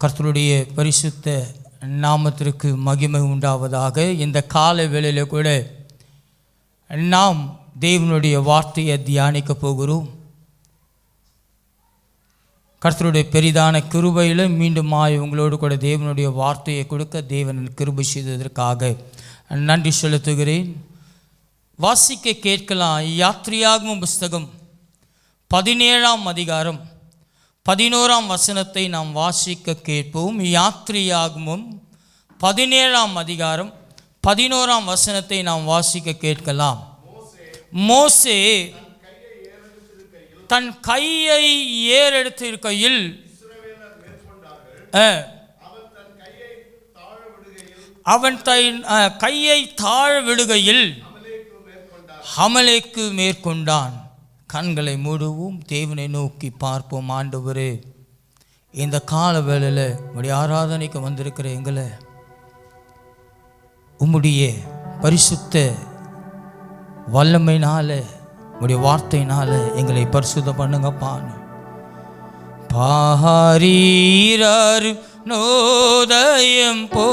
கர்த்தருடைய பரிசுத்த நாமத்திற்கு மகிமை உண்டாவதாக. இந்த கால வேளையில் கூட நாம் தேவனுடைய வார்த்தையை தியானிக்க போகிறோம். கர்த்தருடைய பெரிதான கிருபையில் மீண்டும் உங்களோடு கூட தேவனுடைய வார்த்தையை கொடுக்க தேவன் கிருபை செய்ததற்காக நன்றி செலுத்துகிறேன். வாசிக்க கேட்கலாம். யாத்திரையாகமம் புஸ்தகம் 17ஆம் அதிகாரம் 11ஆம் வசனத்தை நாம் வாசிக்க கேட்போம். யாத்திரையாகமம் 17ஆம் அதிகாரம் 11ஆம் வசனத்தை நாம் வாசிக்க கேட்கலாம். மோசே தன் கையை ஏறெடுத்திருக்கையில் அவன் தன் கையை தாழ விடுகையில் அமலேக்கு மேற்கொண்டான். கண்களை மூடுவோம், தேவனை நோக்கி பார்ப்போம். ஆண்டவரே, இந்த கால வேளையில் உம்முடைய ஆராதனைக்கு வந்திருக்கிற எங்களை உம்முடைய பரிசுத்த வல்லமையினால உம்முடைய வார்த்தையினால எங்களை பரிசுத்த பண்ணுங்கப்பான்னு. பாரீரர் நோதயம் போ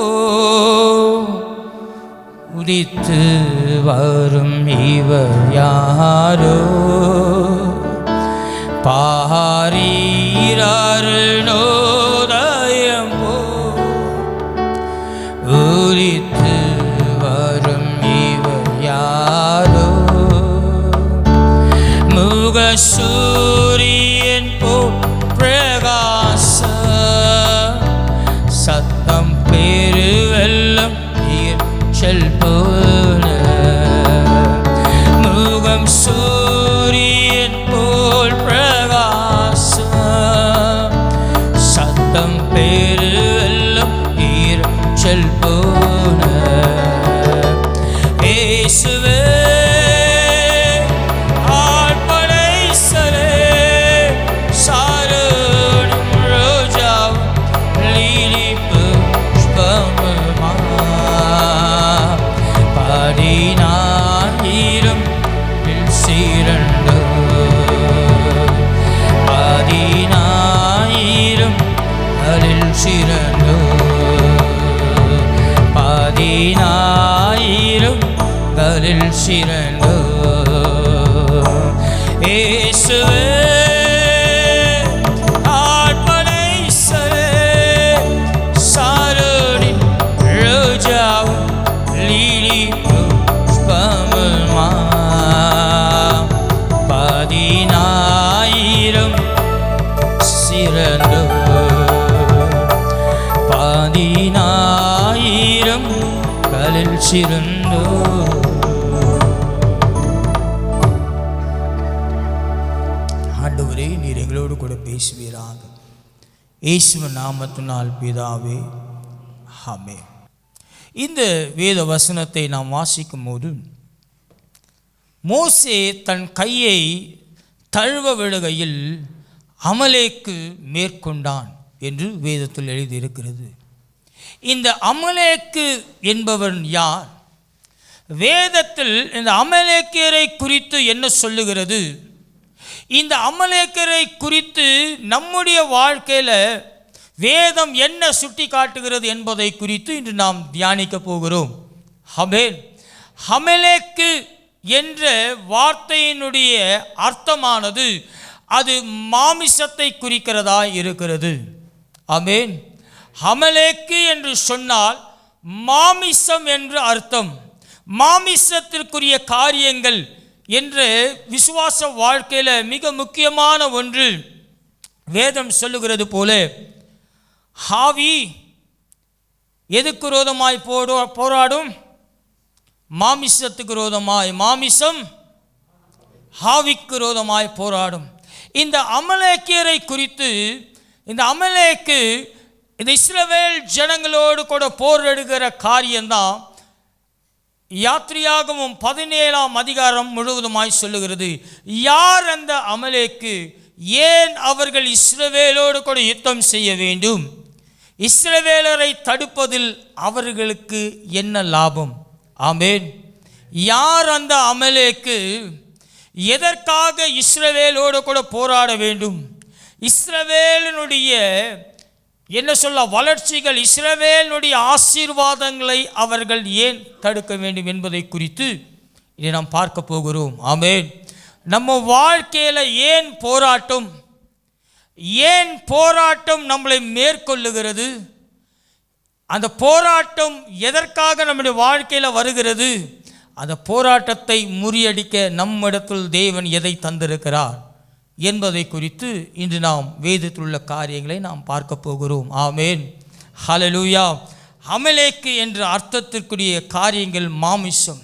உதித்து வரும் இவர் யாரோ? பாரீரர் நோதயம் போ உதித்து வரும் இவர் யாரோ? முகசூரியன் போ பிரகாச சத்தம் பெருவெல்லம் போல முகம் சூரியன் போல் பிரகாச சத்தம் பெருவெல்லம் ஈரச்சல் போல இயேசுவே சிறந்தோ இயேசுவே ஆத்மனை சாரோடி ரோஜாவும் லீலி புஷ்பமுமா 10000 சிறந்தோ 10000 கலில் சிறந்தோ. ஆண்டவரே, நீர் எங்களோடு கூட பேசுவீராக. இயேசுவின் நாமத்தினால் பிதாவே, ஆமென். இந்த வேத வசனத்தை நாம் வாசிக்கும் போது மோசே தன் கையை தழுவ விடுகையில் அமலேக்கு மேற்கொண்டான் என்று வேதத்தில் எழுதியிருக்கிறது. இந்த அமலேக்கு என்பவன் யார்? வேதத்தில் இந்த அமலேக்கியரை குறித்து என்ன சொல்லுகிறது? இந்த அமலேக்கரை குறித்து நம்முடைய வாழ்க்கையில் வேதம் என்ன சுட்டி காட்டுகிறது என்பதை குறித்து இன்று நாம் தியானிக்க போகிறோம். அமலேக்கு என்ற வார்த்தையினுடைய அர்த்தமானது அது மாமிசத்தை குறிக்கிறதா இருக்கிறது. ஆமென். அமலேக்கு என்று சொன்னால் மாமிசம் என்று அர்த்தம். மாமிசத்திற்குரிய காரியங்கள் என்று விசுவாச வாழ்க்கையில் மிக முக்கியமான ஒன்று. வேதம் சொல்லுகிறது போல ஆவி எதுக்கு விரோதமாய் போராடும்? மாமிசத்துக்கு விரோதமாய். மாமிசம் ஆவிக்கு விரோதமாய் போராடும். இந்த அமலேக்கியரை குறித்து, இந்த அமலேக்கு இந்த இஸ்ரவேல் ஜனங்களோடு கூட போரிடுகிற காரியம்தான் யாத்திரையாகமம் 17ஆம் அதிகாரம் முழுவதுமாய் சொல்லுகிறது. யார் அந்த அமலேக்கு? ஏன் அவர்கள் இஸ்ரவேலோடு கூட யுத்தம் செய்ய வேண்டும்? இஸ்ரவேலரை தடுப்பதில் அவர்களுக்கு என்ன லாபம்? ஆமென். யார் அந்த அமலேக்கு? எதற்காக இஸ்ரவேலோடு கூட போராட வேண்டும்? இஸ்ரவேலினுடைய என்ன சொல்ல, வளர்ச்சிகள், இஸ்ரவேலுடைய ஆசீர்வாதங்களை அவர்கள் ஏன் தடுக்க வேண்டும் என்பதை குறித்து இதை நாம் பார்க்க போகிறோம். ஆமென். நம்ம வாழ்க்கையில் ஏன் போராட்டம் நம்மளை மேற்கொள்ளுகிறது, அந்த போராட்டம் எதற்காக நம்முடைய வாழ்க்கையில் வருகிறது, அந்த போராட்டத்தை முறியடிக்க நம்மிடத்தில் தேவன் எதை தந்திருக்கிறார் என்பதை குறித்து இன்று நாம் வேதத்தில் உள்ள காரியங்களை நாம் பார்க்க போகிறோம். ஆமென். ஹல்லேலூயா. அமலேக்கு என்ற அர்த்தத்திற்குரிய காரியங்கள் மாமிசம்.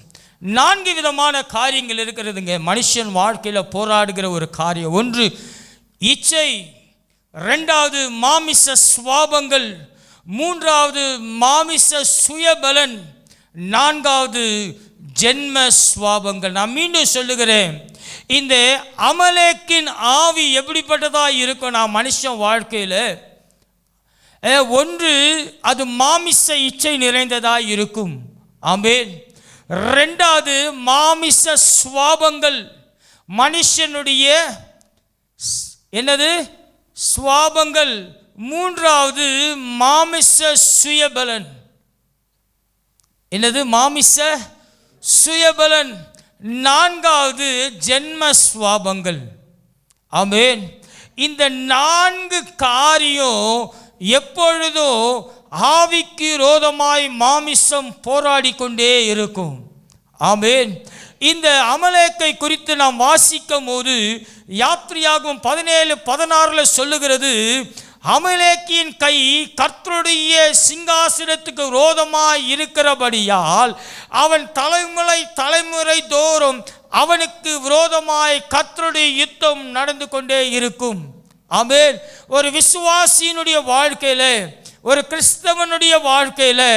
4 விதமான காரியங்கள் இருக்கிறதுங்க மனுஷன் வாழ்க்கையில் போராடுகிற ஒரு காரியம். ஒன்று இச்சை, 2வது மாமிச சுவாபங்கள், 3வது மாமிச சுயபலன், 4வது ஜென்ம சுவாபங்கள். நான் மீண்டும் சொல்லுகிறேன், இந்த அமலேக்கின் ஆவி எப்படிப்பட்டதாக இருக்கும் நான் மனுஷன் வாழ்க்கையில்? ஒன்று, அது மாமிச இச்சை நிறைந்ததாக இருக்கும். ஆமென். 2வது மாமிச சுவாபங்கள், மனுஷனுடைய என்னது சுவாபங்கள். 3வது மாமிச சுயபலன். என்னது? மாமிச சுயபலன். 4வது ஜென்ம சுவாபங்கள். ஆமென். இந்த 4 காரியம் எப்பொழுதோ ஆவிக்கு விரோதமாய் மாமிசம் போராடி கொண்டே இருக்கும். ஆமென். இந்த அமலேக்கை குறித்து நாம் வாசிக்கும் போது யாத்திரையாகும் 17:16 சொல்லுகிறது, அமலேக்கின் கை கர்த்தருடைய சிங்காசனத்துக்கு விரோதமாய் இருக்கிறபடியால் அவன் தலைமுறை தோறும் அவனுக்கு விரோதமாய் கர்த்தருடைய யுத்தம் நடந்து கொண்டே இருக்கும். ஆமென். ஒரு விசுவாசியினுடைய வாழ்க்கையில், ஒரு கிறிஸ்தவனுடைய வாழ்க்கையில்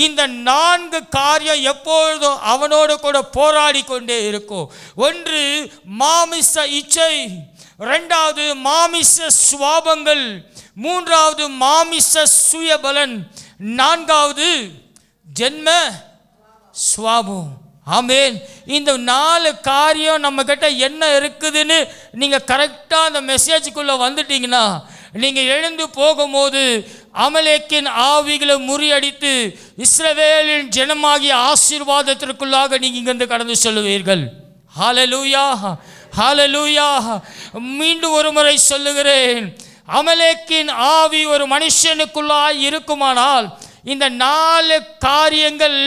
இந்த 4 காரியம் எப்பொழுதும் அவனோடு கூட போராடி கொண்டே இருக்கும். ஒன்று மாமிச இச்சை, 2வது மாமிச சுவாபங்கள், 3வது மாமிச சுயபலன், 4வது ஜென்ம சுவாபம். ஆமென். இந்த 4 காரியம் நம்ம கிட்ட என்ன இருக்குதுன்னு நீங்கள் கரெக்டாக அந்த மெசேஜுக்குள்ளே வந்துட்டீங்கன்னா, நீங்கள் எழுந்து போகும்போது அமலேக்கின் ஆவிகளை முறியடித்து இஸ்ரவேலின் ஜனமாகிய ஆசீர்வாதத்திற்குள்ளாக நீங்கள் இங்கிருந்து கடந்து செல்லுவீர்கள். ஹல்லேலூயா, ஹல்லேலூயா. மீண்டும் ஒரு முறை சொல்லுகிறேன், அமலேக்கின் ஆவி ஒரு மனுஷனுக்குள்ளாய் இருக்குமானால் இந்த 4 காரியங்கள்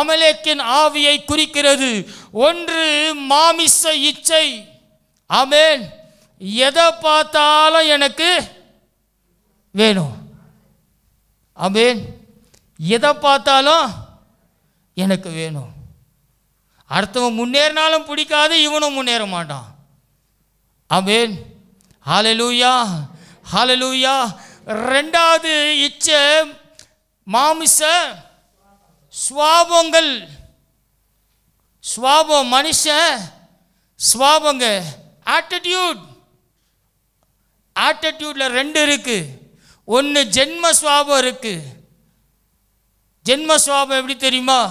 அமலேக்கின் ஆவியை குறிக்கிறது. ஒன்று மாமிச இச்சை. ஆமென். எதை பார்த்தாலும் எனக்கு வேணும். ஆமென். எதை பார்த்தாலும் எனக்கு வேணும். அடுத்தவன் முன்னேறினாலும் பிடிக்காது, இவனும் முன்னேற மாட்டான். ஆமென். ஹல்லேலூயா, ஹல்லேலூயா. 2வது இச்சை மாமிச சுவாபங்கள். சுவாபம், மனுஷ சுவாபங்க. ஆட்டிடியூட்ல 2 இருக்கு. ஒன்று ஜென்ம சுவாபம் இருக்கு. ஜென்ம சுவாபம் எப்படி தெரியுமா?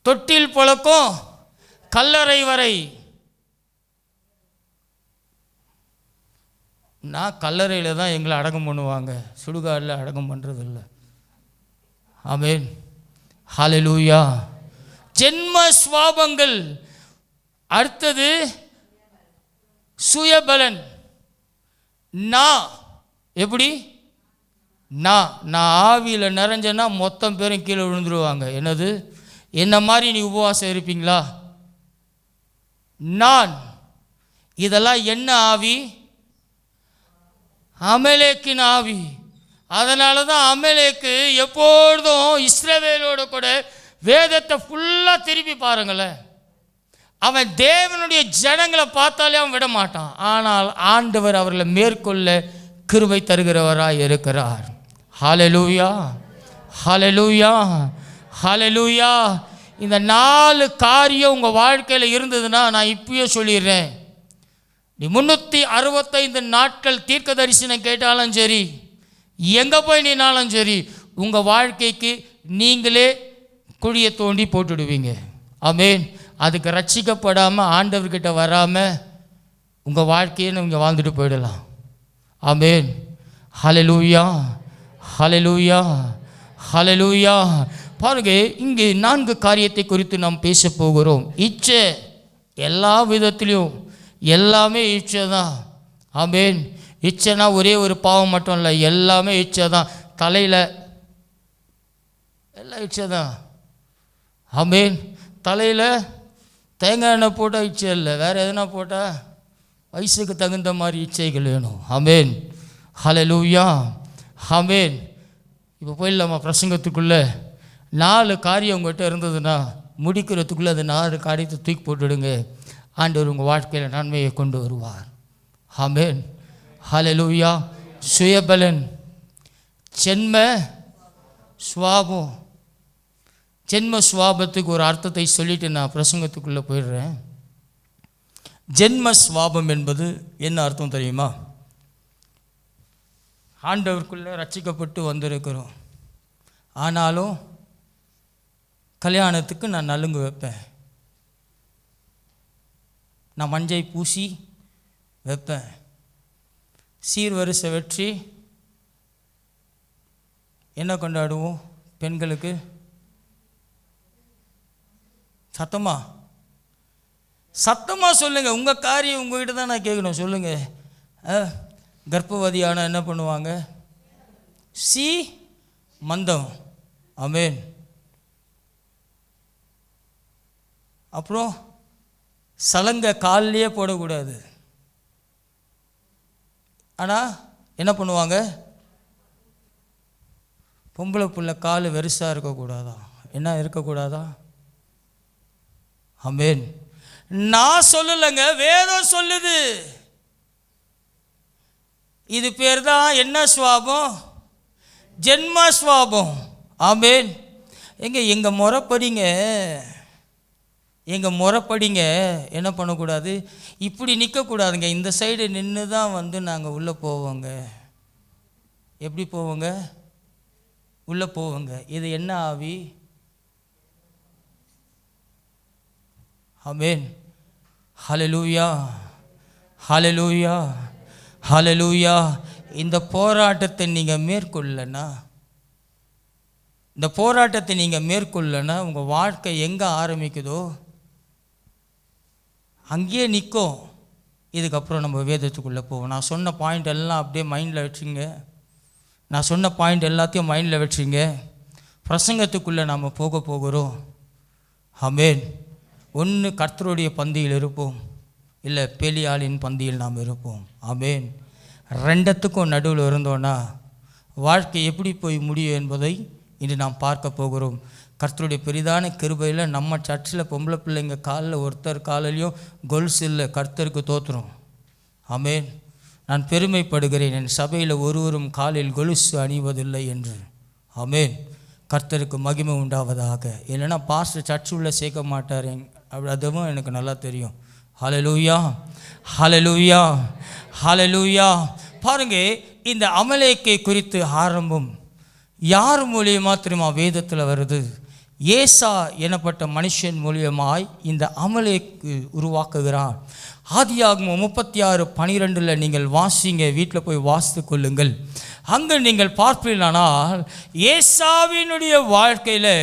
தொட்டில் பழக்கம் கல்லறை வரை. நான் கல்லறையில் தான் எங்களை அடக்கம் பண்ணுவாங்க, சுடுகாடில் அடக்கம் பண்ணுறதில்ல. ஆமென். ஹல்லேலூயா. ஜென்ம சுவாபங்கள். அடுத்தது சுயபலன். நான் எப்படி? நான் ஆவியில் நிறைஞ்சேன்னா மொத்தம் பேரும் கீழே விழுந்துருவாங்க. என்னது? என்ன மாதிரி நீ உபவாசம் இருப்பீங்களா? நான். இதெல்லாம் என்ன ஆவி? அமலேக்கின் ஆவி. அதனால தான் அமலேக்கு எப்பொழுதும் இஸ்ரவேலோட கூட வேதத்தை ஃபுல்லாக திருப்பி பாருங்களேன், அவன் தேவனுடைய ஜனங்களை பார்த்தாலே அவன் விட மாட்டான். ஆனால் ஆண்டவர் அவர்களை மேற்கொள்ள கிருபை தருகிறவராய் இருக்கிறார். ஹல்லேலூயா, ஹல்லேலூயா, ஹல்லேலூயா. இந்த 4 காரியம் உங்கள் வாழ்க்கையில் இருந்ததுன்னா நான் இப்பயே சொல்லிடுறேன், நீ 365 நாட்கள் தீர்க்க தரிசனம் கேட்டாலும் சரி, எங்கே போய் நின்னாலும் சரி, உங்கள் வாழ்க்கைக்கு நீங்களே குழியை தோண்டி போட்டுடுவீங்க. ஆமென். அதுக்கு ரட்சிக்கப்படாமல் ஆண்டவர்கிட்ட வராமல் உங்கள் வாழ்க்கையை நீங்கள் வாழ்ந்துட்டு போயிடலாம். ஆமென். ஹல்லேலூயா, ஹல்லேலூயா, ஹல்லேலூயா. பாருங்க, இங்கு 4 காரியத்தை குறித்து நாம் பேச போகிறோம். இச்சை எல்லா விதத்திலையும் எல்லாமே இச்சை தான். ஆமென். இச்சைனா ஒரே ஒரு பாவம் மட்டும் இல்லை, எல்லாமே இச்சை தான். தலையில் எல்லாம் இச்சை தான். ஆமென். தலையில் தேங்காய் எண்ணெய் போட்டால் இச்சை இல்லை, வேறு எதுனா போட்டால் வயசுக்கு தகுந்த மாதிரி இச்சைகள் வேணும். ஆமென், ஹல்லேலூயா, ஆமென். இப்போ போயிடலாமா பிரசங்கத்துக்குள்ளே? 4 காரியம் உங்கள்கிட்ட இருந்ததுன்னா முடிக்கிறதுக்குள்ளே அந்த 4 காரியத்தை தூக்கி போட்டுடுங்க. ஆண்டவர் உங்கள் வாழ்க்கையில் நன்மையை கொண்டு வருவார். ஆமென், ஹல்லேலூயா. சுயபலன், ஜென்ம சுவாபம். ஜென்ம சுவாபத்துக்கு ஒரு அர்த்தத்தை சொல்லிட்டு நான் பிரசங்கத்துக்குள்ளே போயிடுறேன். ஜென்ம சுவாபம் என்பது என்ன அர்த்தம் தெரியுமா? ஆண்டவருக்குள்ளே ரட்சிக்கப்பட்டு வந்திருக்கிறோம், ஆனாலும் கல்யாணத்துக்கு நான் நலுங்கு வைப்பேன், நான் மஞ்சை பூசி வைப்பேன், சீர்வரிசை வெற்றி என்ன கொண்டாடுவோம்? பெண்களுக்கு சத்தமாக சொல்லுங்கள். உங்கள் காரியம் உங்கள்கிட்ட தான் நான் கேட்கணும். சொல்லுங்கள். கர்ப்பவதியான என்ன பண்ணுவாங்க? மந்தம். ஆமென். அப்புறம் சலங்கை காலிலேயே போடக்கூடாது. ஆனால் என்ன பண்ணுவாங்க? பொம்பளை புள்ள கால் வெறுசாக இருக்கக்கூடாதா? என்ன இருக்கக்கூடாதா? ஆமென். நான் சொல்லலைங்க, வேதம் சொல்லுது. இது பேர் தான் என்ன சுவாபம்? ஜென்ம சுவாபம். ஆமென். எங்கள் முறைப்படிங்க, எங்கள் முறைப்படிங்க என்ன பண்ணக்கூடாது? இப்படி நிற்கக்கூடாதுங்க. இந்த சைடு நின்று தான் நாங்கள் உள்ளே போவோங்க. எப்படி போவோங்க? உள்ளே போவோங்க. இது என்ன ஆவி? ஆமென், ஹல்லேலூயா, ஹல்லேலூயா, ஹல்லேலூயா. இந்த போராட்டத்தை நீங்கள் மேற்கொள்ளனா, இந்த போராட்டத்தை நீங்கள் மேற்கொள்ளனா உங்கள் வாழ்க்கை எங்கே ஆரம்பிக்குதோ அங்கேயே நிற்கும். இதுக்கப்புறம் நம்ம வேதத்துக்குள்ளே போவோம். நான் சொன்ன பாயிண்ட் எல்லாம் அப்படியே மைண்டில் வச்சுங்க. நான் சொன்ன பாயிண்ட் எல்லாத்தையும் மைண்டில் வச்சுங்க. பிரசங்கத்துக்குள்ளே நாம் போகிறோம். ஆமென். ஒன்று கர்த்தருடைய பந்தியில் இருப்போம், இல்லை பேலியாளின் பந்தியில் நாம் இருப்போம். ஆமென். ரெண்டத்துக்கும் நடுவில் இருந்தோன்னா வாழ்க்கை எப்படி போய் முடியும் என்பதை இன்று நாம் பார்க்க போகிறோம். கர்த்தருடைய பெரிதான கிருபையில் நம்ம சர்ச்சில் பொம்பளை பிள்ளைங்க காலில் ஒருத்தர் காலிலையும் கொலுசு இல்லை. கர்த்தருக்கு தோற்றுறோம். ஆமென். நான் பெருமைப்படுகிறேன், என் சபையில் ஒருவரும் காலில் கொலுசு அணிவதில்லை என்று. ஆமென். கர்த்தருக்கு மகிமை உண்டாவதாக. இல்லைன்னா பாஸ்டர் சர்ச் உள்ளே சேர்க்க மாட்டார், அதுவும் எனக்கு நல்லா தெரியும். ஹல்லேலூயா, ஹல்லேலூயா, ஹல்லேலூயா. பாருங்க, இந்த அமலேக்கை குறித்து ஆரம்பம் யார் மூலியமாக தெரியுமா வேதத்தில் வருது? ஏசா எனப்பட்ட மனுஷன் மூலியமாய் இந்த அமலேக்கு உருவாக்குகிறான். ஆதியாகமம் 36:12 நீங்கள் வாசிங்க, வீட்டில் போய் வாசித்து கொள்ளுங்கள். அங்கு நீங்கள் பார்ப்பீர்களானால் ஏசாவினுடைய வாழ்க்கையில்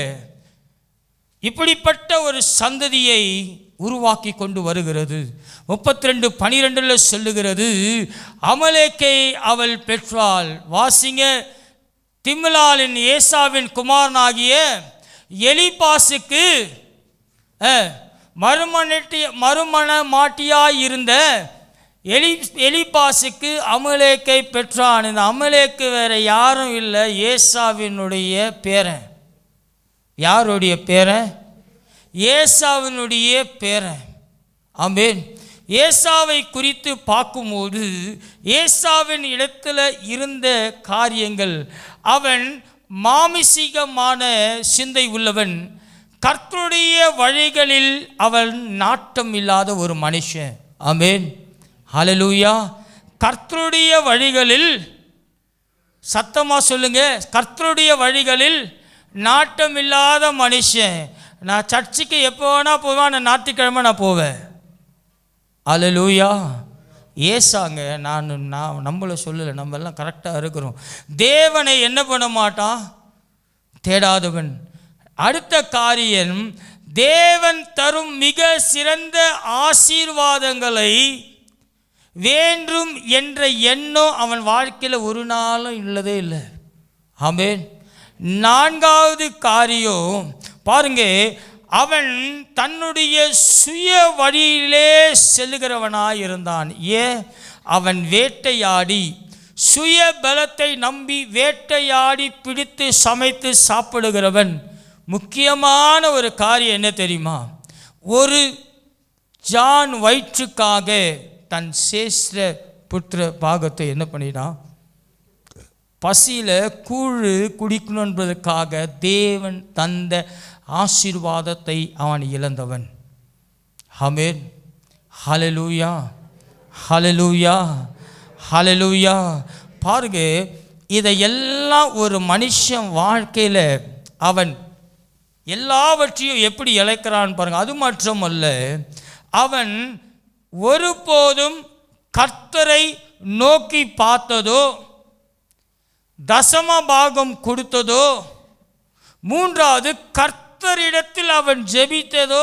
இப்படிப்பட்ட ஒரு சந்ததியை உருவாக்கி கொண்டு வருகிறது. 32:12 சொல்லுகிறது, அமலேக்கை அவள் பெற்றாள். வாசிங்க. திம்லாலின் ஏசாவின் குமாரனாகிய எலிபாசுக்கு மறுமணமாட்டியாய் இருந்த எலிபாசுக்கு அமலேக்கை பெற்றான். இந்த அமலேக்கு வேற யாரும் இல்லை, ஏசாவினுடைய பேரன். யாருடைய பேரன்? ஏசாவினுடைய பேரன். ஆமென். ஏசாவை குறித்து பார்க்கும்போது ஏசாவின் இடத்துல இருந்த காரியங்கள், அவன் மாமிசீகமான சிந்தை உள்ளவன், கர்த்தருடைய வழிகளில் அவன் நாட்டம் இல்லாத ஒரு மனுஷன். ஆமென், ஹல்லேலூயா. கர்த்தருடைய வழிகளில், சத்தமாக சொல்லுங்க, கர்த்தருடைய வழிகளில் நாட்டம் இல்லாத மனுஷன். நான் சர்ச்சுக்கு எப்போ வேணா போவேன், நான் ஞாயிற்றுக்கிழமை நான் போவேன். ஹல்லேலூயா. ஏசாங்க, நான் நம்மளை சொல்லலை, நம்ம எல்லாம் கரெக்டாக இருக்கிறோம். தேவனை என்ன பண்ண மாட்டான்? தேடாதவன். அடுத்த காரியம், தேவன் தரும் மிக சிறந்த ஆசீர்வாதங்களை வேண்டும் என்ற எண்ணம் அவன் வாழ்க்கையில் ஒரு நாளும் இல்லதே இல்லை. ஆமென். நான்காவது காரியம் பாருங்க, அவன் தன்னுடைய சுய வழியிலே செல்லுகிறவனாய் இருந்தான். ஏன்? அவன் வேட்டையாடி, சுய பலத்தை நம்பி வேட்டையாடி பிடித்து சமைத்து சாப்பிடுகிறவன். முக்கியமான ஒரு காரியம் என்ன தெரியுமா? ஒரு ஜான் வயிற்றுக்காக தன் சேஷ்ட புத்திர பாகத்தை என்ன பண்ணினான்? பசியில் கூழ் குடிக்கணும் என்பதற்காக தேவன் தந்த ஆசீர்வாதத்தை அவன் இழந்தவன். ஆமென். ஹல்லேலூயா, ஹல்லேலூயா, ஹல்லேலூயா. பாருங்க, இதையெல்லாம் ஒரு மனுஷன் வாழ்க்கையில் அவன் எல்லாவற்றையும் எப்படி இழக்கிறான் பாருங்க. அது மட்டுமல்ல, அவன் ஒருபோதும் கர்த்தரை நோக்கி பார்த்ததோ, தசம பாகம் கொடுத்ததோ, மூன்றாவது கர்த்தரிடத்தில் அவன் ஜெபித்ததோ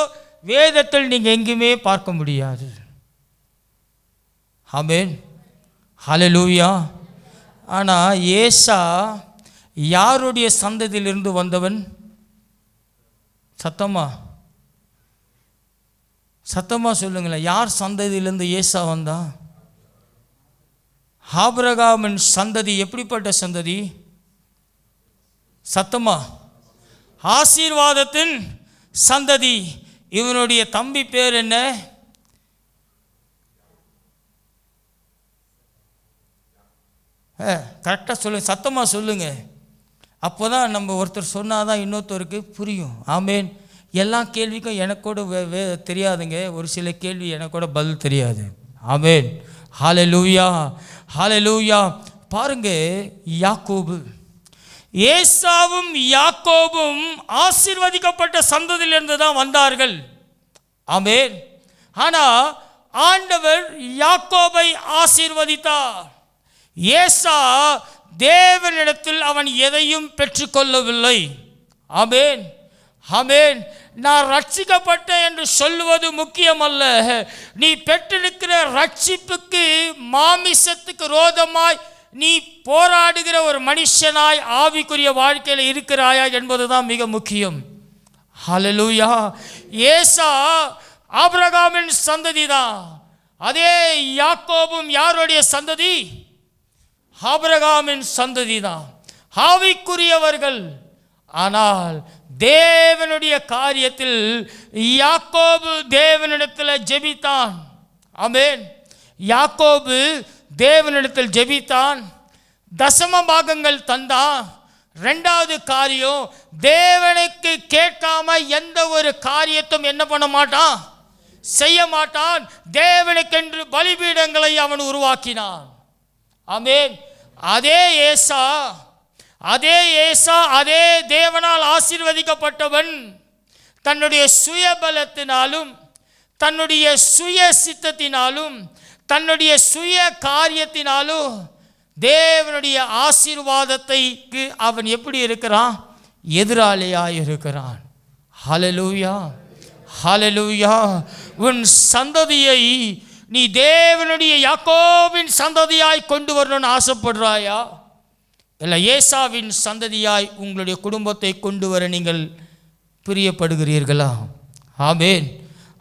வேதத்தில் நீங்கள் எங்கேயுமே பார்க்க முடியாது. ஆமென், ஹல்லேலூயா. ஆனால் ஏசா யாருடைய சந்ததியிலிருந்து வந்தவன்? சத்தமா சொல்லுங்களேன். யார் சந்ததியிலிருந்து ஏசா வந்தான்? ஆபிரகாமின் சந்ததி. எப்படிப்பட்ட சந்ததி? சத்தமா, ஆசீர்வாதத்தின் சந்ததி. இவனுடைய தம்பி பேர் என்ன? கரெக்டாக சொல்லுங்க, சத்தமாக சொல்லுங்க. அப்போ தான் நம்ம ஒருத்தர் சொன்னாதான் இன்னொருத்தருக்கு புரியும். ஆமேன். எல்லா கேள்விக்கும் எனக்கு கூட தெரியாதுங்க. ஒரு சில கேள்வி எனக்கு கூட பதில் தெரியாது. ஆமேன். ஹல்லேலூயா, ஹல்லேலூயா. பாருங்க, யாக்கோபு, ஏசாவும் யாக்கோபும் ஆசீர்வதிக்கப்பட்ட சந்ததியிலிருந்து தான் வந்தார்கள். ஆமேன். ஆனால் ஆண்டவர் யாக்கோபை ஆசீர்வதித்தார். ஏசா தேவனிடத்தில் அவன் எதையும் பெற்றுக்கொள்ளவில்லை. ஆமேன், ஆமேன். நான் ரட்சிக்கப்பட்டேன் என்று சொல்லுவது முக்கியமல்ல. நீ பெற்றிருக்கிற ரட்சிப்புக்கு மாமிசத்துக்கு ரோதமாய் நீ போராடுகிற ஒரு மனுஷனாய் ஆவிக்குரிய வாழ்க்கையில் இருக்கிறாயா என்பதுதான் மிக முக்கியம். ஹல்லேலூயா. ஏசா ஆபிரகாமின் சந்ததி தான். அதே யாக்கோபும் யாருடைய சந்ததி? ஆபிரகாமின் சந்ததி தான், ஆவிக்குரியவர்கள். ஆனால் தேவனுடைய காரியத்தில் யாக்கோபு தேவனிடத்தில் ஜெபித்தான். ஆமென். யாக்கோபு தேவனிடத்தில் ஜெபித்தான், தசம பாகங்கள் தந்தான். ரெண்டாவது காரியம், தேவனுக்கு கேட்காம எந்த ஒரு காரியத்தும் என்ன பண்ண மாட்டான்? செய்ய மாட்டான். தேவனுக்கென்று பலிபீடங்களை அவன் உருவாக்கினான். ஆமென். அதே ஏசா அதே தேவனால் ஆசீர்வதிக்கப்பட்டவன் தன்னுடைய சுய பலத்தினாலும், தன்னுடைய சுய சித்தத்தினாலும், தன்னுடைய சுய காரியத்தினாலும் தேவனுடைய ஆசீர்வாதத்தைக்கு அவன் எப்படி இருக்கிறான்? எதிராளியாய் இருக்கிறான். ஹல்லேலூயா, ஹல்லேலூயா. உன் சந்ததியை நீ தேவனுடைய யாக்கோபின் சந்ததியாய் கொண்டு வரணும்னு ஆசைப்படுறாயா? இல்லை ஏசாவின் சந்ததியாய் உங்களுடைய குடும்பத்தை கொண்டு வர நீங்கள் பிரியப்படுகிறீர்களா? ஆமென்,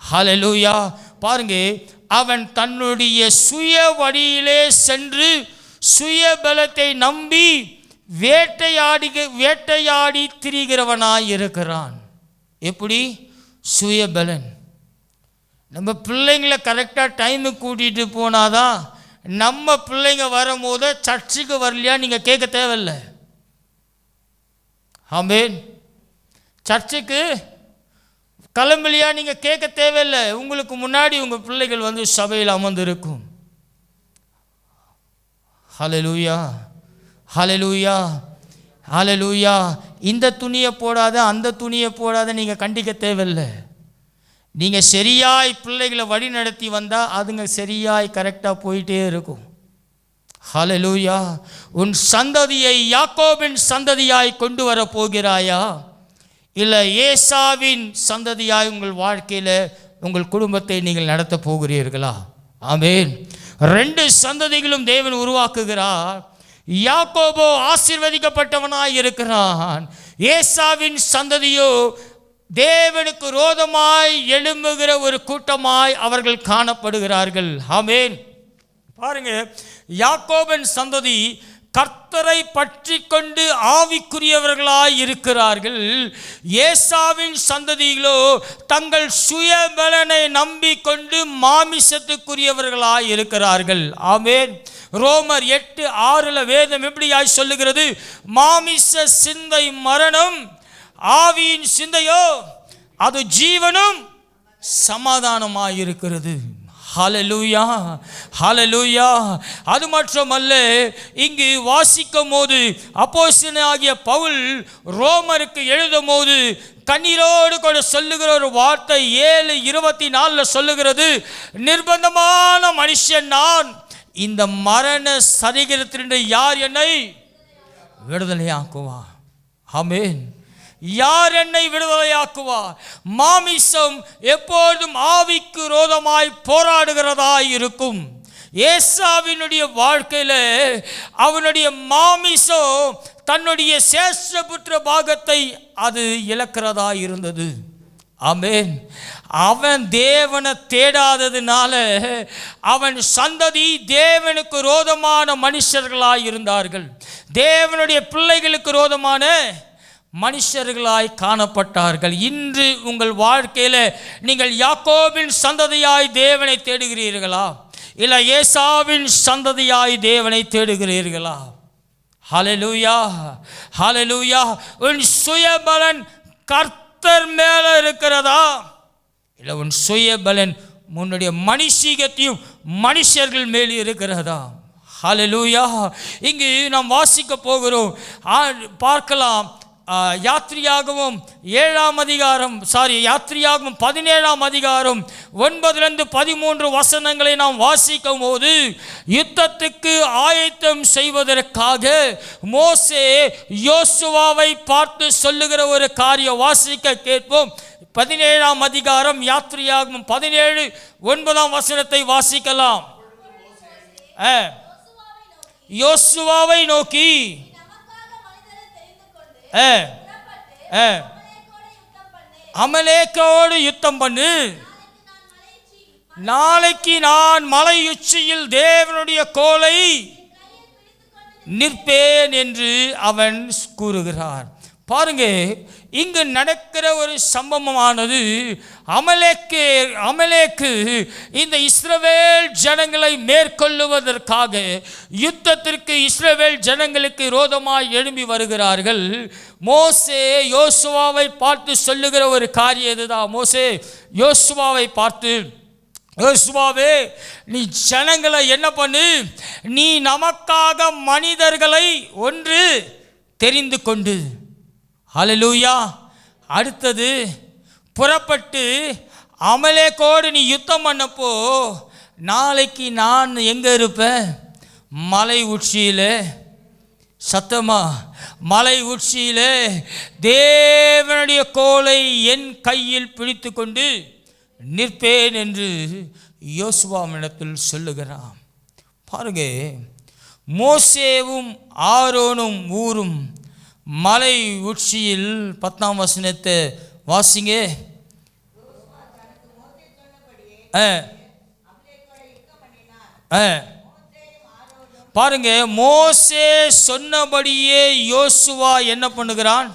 ஹல்லேலூயா. பாருங்க, அவன் தன்னுடைய சுய வழியிலே சென்று சுய பலத்தை நம்பி வேட்டையாடி திரிகிறவனாய் இருக்கிறான். எப்படி? சுய பலன். நம்ம பிள்ளைங்களை கரெக்டாக டைமுக்கு கூட்டிகிட்டு போனாதான் நம்ம பிள்ளைங்க வரும்போது சர்ச்சுக்கு வரலையா நீங்கள் கேட்க தேவையில்லை. ஆமென். சர்ச்சுக்கு கிளம்பலையா நீங்கள் கேட்க தேவையில்லை. உங்களுக்கு முன்னாடி உங்கள் பிள்ளைகள் வந்து சபையில் அமர்ந்திருக்கும். ஹல்லேலூயா, ஹல்லேலூயா, ஹல்லேலூயா. இந்த துணியை போடாத, அந்த துணியை போடாத நீங்கள் கண்டிக்க தேவையில்லை. நீங்கள் சரியாய் பிள்ளைகளை வழி நடத்தி வந்தால் அதுங்க சரியாய் கரெக்டாக போயிட்டே இருக்கும். ஹல்லேலூயா. உன் சந்ததியை யாக்கோபின் சந்ததியாய் கொண்டு வர போகிறாயா, இல்லை ஏசாவின் சந்ததியாய் உங்கள் வாழ்க்கையில் உங்கள் குடும்பத்தை நீங்கள் நடத்த போகிறீர்களா? ஆமென். 2 சந்ததிகளும் தேவன் உருவாக்குகிறார். யாக்கோபோ ஆசீர்வதிக்கப்பட்டவனாய் இருக்கிறான். ஏசாவின் சந்ததியோ தேவனுக்கு விரோதமாய் எழும்புகிற ஒரு கூட்டமாய் அவர்கள் காணப்படுகிறார்கள். ஆமென். பாருங்க, யாக்கோபின் சந்ததி கர்த்தரை பற்றி கொண்டு ஆவிக்குரியவர்களாய் இருக்கிறார்கள். ஏசாவின் சந்ததிகளோ தங்கள் சுயபலனை நம்பிக்கொண்டு மாமிசத்துக்குரியவர்களாய் இருக்கிறார்கள். ஆமென். ரோமர் 8:6 வேதம் எப்படியாய் சொல்லுகிறது? மாமிச சிந்தை மரணம், ஆவியின் சிந்தையோ அது ஜீவனும் சமாதானமாயிருக்கிறது. ஹல்லேலூயா, ஹல்லேலூயா. அது மட்டுமல்ல, இங்கு வாசிக்கும் போது அப்போஸ்தலனாகிய பவுல் ரோமருக்கு எழுதும் போது கண்ணீரோடு கூட சொல்லுகிற ஒரு வார்த்தை 7:24 சொல்லுகிறது, நிர்பந்தமான மனுஷன் நான், இந்த மரண சரீரத்திலிருந்து யார் என்னை விடுதலையாக்குவா? ஆமென். யார் என்னை விடுதலையாக்குவார்? மாமிசம் எப்போதும் ஆவிக்கு விரோதமாய் போராடுகிறதாய் இருக்கும். ஏசாவினுடைய வாழ்க்கையில் அவனுடைய மாமிசம் தன்னுடைய சேஷ்டபுத்திர பாகத்தை அது இழக்கிறதா இருந்தது. ஆமென். அவன் தேவனை தேடாததுனால அவன் சந்ததி தேவனுக்கு விரோதமான மனுஷர்களாய் இருந்தார்கள். தேவனுடைய பிள்ளைகளுக்கு விரோதமான மனுஷர்களாய் காணப்பட்டார்கள். இன்று உங்கள் வாழ்க்கையில் நீங்கள் யாக்கோபின் சந்ததியாய் தேவனை தேடுகிறீர்களா, இல்லை ஏசாவின் சந்ததியாய் தேவனை தேடுகிறீர்களா? ஹல்லேலூயா, ஹல்லேலூயா. உன் சுயபலன் கர்த்தர் மேலே இருக்கிறதா, இல்லை உன் சுயபலன் உன்னுடைய மனுஷீகத்தையும் மனுஷர்கள் மேலே இருக்கிறதா? ஹல்லேலூயா. இங்கு நாம் வாசிக்க போகிறோம், பார்க்கலாம். யாத்திரையாகவும் 17 அதிகாரம் 9-13 வசனங்களை நாம் வாசிக்கும் போது, யுத்தத்துக்கு ஆயத்தம் செய்வதற்காக மோசே யோசுவாவை பார்த்து சொல்லுகிற ஒரு காரியம் வாசிக்க கேட்போம். 17 அதிகாரம் யாத்திரையாகவும் 17:9 வசனத்தை வாசிக்கலாம். யோசுவாவை நோக்கி அமலேக்கோடு யுத்தம் பண்ணு, நாளைக்கு நான் மலை உச்சியில் தேவனுடைய கோலை நிற்பேன் என்று அவன் கூறுகிறார். பாருங்க, இங்கு நடக்கிற ஒரு சம்பவமானது, அமலேக்கு இந்த இஸ்ரவேல் ஜனங்களை மேற்கொள்ளுவதற்காக யுத்தத்திற்கு இஸ்ரவேல் ஜனங்களுக்கு விரோதமாய் எழும்பி வருகிறார்கள். மோசே யோசுவாவை பார்த்து சொல்லுகிற ஒரு காரியம் இதுதான். மோசே யோசுவாவை பார்த்து, யோசுவாவே, நீ ஜனங்களை என்ன பண்ணு, நீ நமக்காக மனிதர்களை ஒன்று தெரிந்து கொண்டு, ஹல்லேலூயா. அடுத்தது, புறப்பட்டு அமலேக்கோடு நீ யுத்தம் பண்ணப்போ நாளைக்கு நான் எங்கே இருப்பேன்? மலை உச்சியில். சத்தமா, மலை உச்சியில் தேவனுடைய கோலை என் கையில் பிடித்து கொண்டு நிற்பேன் என்று யோசுவாவிடத்தில் சொல்லுகிறான். பாருங்க, மோசேவும் ஆரோனும் ஊரும் மலை உச்சியில் 10ஆம் வசனத்தை வாசிங்க. பாருங்க, மோசே சொன்னபடியே யோசுவா என்ன பண்ணுகிறான்?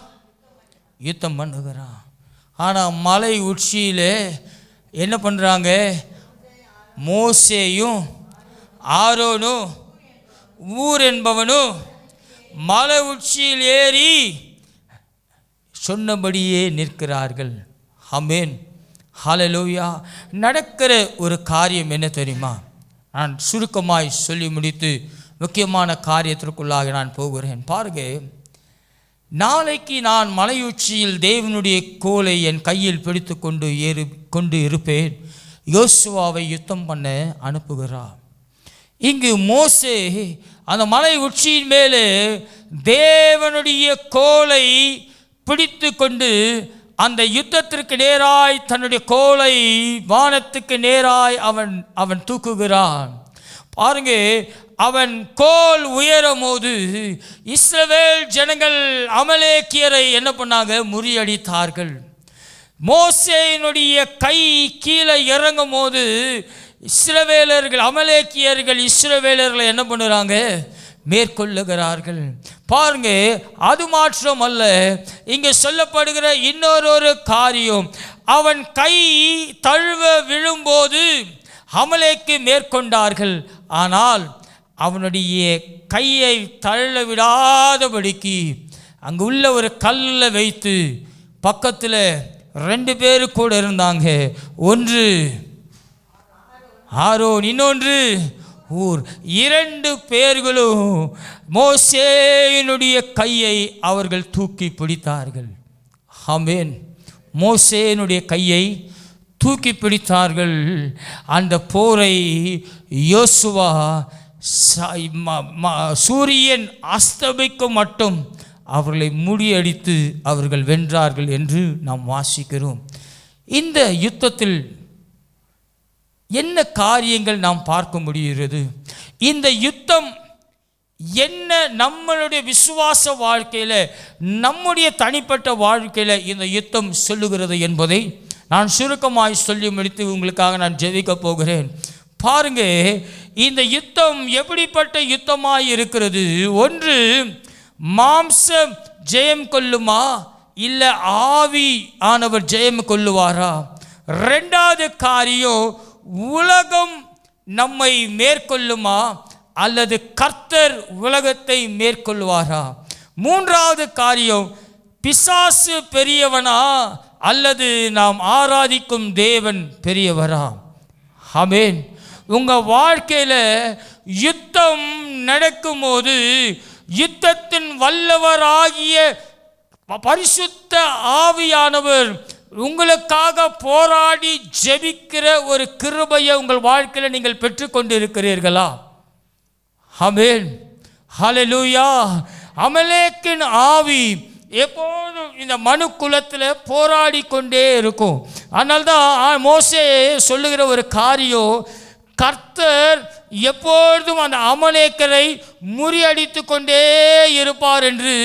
யுத்தம் பண்ணுகிறான். ஆனால் மலை உச்சியில் என்ன பண்ணுறாங்க? மோசேயும் ஆரோனும் ஊர் என்பவனும் மலை உச்சியில் ஏறி சொன்னபடியே நிற்கிறார்கள். ஆமென், ஹல்லேலூயா. நடக்கிற ஒரு காரியம் என்ன தெரியுமா? நான் சுருக்கமாய் சொல்லி முடித்து முக்கியமான காரியத்திற்குள்ளாக நான் போகிறேன். பாருங்க, நாளைக்கு நான் மலையுச்சியில் தேவனுடைய கோலை என் கையில் பிடித்து கொண்டு இருப்பேன். யோசுவாவை யுத்தம் பண்ண அனுப்புகிறார். இங்கு மோசே அந்த மலை உச்சியின் மேலே தேவனுடைய கோலை பிடித்து கொண்டு அந்த யுத்தத்திற்கு நேராய் தன்னுடைய கோலை வானத்துக்கு நேராய் அவன் தூக்குகிறான். பாருங்க, அவன் கோல் உயரும் போது இஸ்ரவேல் ஜனங்கள் அமலேக்கியரை என்ன பண்ணாங்க? முறியடித்தார்கள். மோசேயினுடைய கை கீழே இறங்கும் போது இஸ்ரவேலர்கள் அமலேக்கியர்கள் இஸ்ரவேலர்களை என்ன பண்ணுறாங்க? மேற்கொள்ளுகிறார்கள். பாருங்க, அது மாற்றம் அல்ல, இங்கே சொல்லப்படுகிற இன்னொரு காரியம், அவன் கை தழுவ விழும்போது அமலேக்கு மேற்கொண்டார்கள். ஆனால் அவனுடைய கையை தள்ள விடாதபடிக்கு அங்கு உள்ள ஒரு கல்லில் வைத்து பக்கத்தில் 2 பேர் கூட இருந்தாங்க. ஒன்று ஆரோன், இன்னொன்று ஊர். 2 பேர்களும் மோசேயினுடைய கையை அவர்கள் தூக்கி பிடித்தார்கள். ஆமென். மோசேயினுடைய கையை தூக்கி பிடித்தார்கள். அந்த போரை யோசுவா சூரியன் அஸ்தமிக்கும் மட்டும் அவர்களை முறியடித்து அவர்கள் வென்றார்கள் என்று நாம் வாசிக்கிறோம். இந்த யுத்தத்தில் என்ன காரியங்கள் நாம் பார்க்க முடிகிறது? இந்த யுத்தம் என்ன நம்மளுடைய விசுவாச வாழ்க்கையில், நம்முடைய தனிப்பட்ட வாழ்க்கையில் இந்த யுத்தம் சொல்லுகிறது என்பதை நான் சுருக்கமாய் சொல்லி முடித்து உங்களுக்காக நான் ஜெபிக்க போகிறேன். பாருங்க, இந்த யுத்தம் எப்படிப்பட்ட யுத்தமாய் இருக்கிறது? ஒன்று, மாம்சம் ஜெயம் கொள்ளுமா, இல்லை ஆவி ஆனவர் ஜெயம் கொள்ளுவாரா? 2வது காரியம், உலகம் நம்மை மேற்கொள்ளுமா அல்லது கர்த்தர் உலகத்தை மேற்கொள்வாரா? 3வது காரியம், பிசாசு பெரியவனா அல்லது நாம் ஆராதிக்கும் தேவன் பெரியவரா? ஆமென். உங்கள் வாழ்க்கையில் யுத்தம் நடக்கும்போது யுத்தத்தின் வல்லவராகிய பரிசுத்த ஆவியானவர் உங்களுக்காக போராடி ஜெபிக்கிற ஒரு கிருபையை உங்கள் வாழ்க்கையில் நீங்கள் பெற்றுக்கொண்டு இருக்கிறீர்களா? ஆமென். ஹல்லேலூயா. அமலேக்கின் ஆவி எப்போதும் இந்த மனு குலத்தில் போராடி கொண்டே இருக்கும். அதனால்தான் மோசே சொல்லுகிற ஒரு காரியம், கர்த்தர் எப்பொழுதும் அந்த அமலேக்கரை முறியடித்து கொண்டே இருப்பார் என்று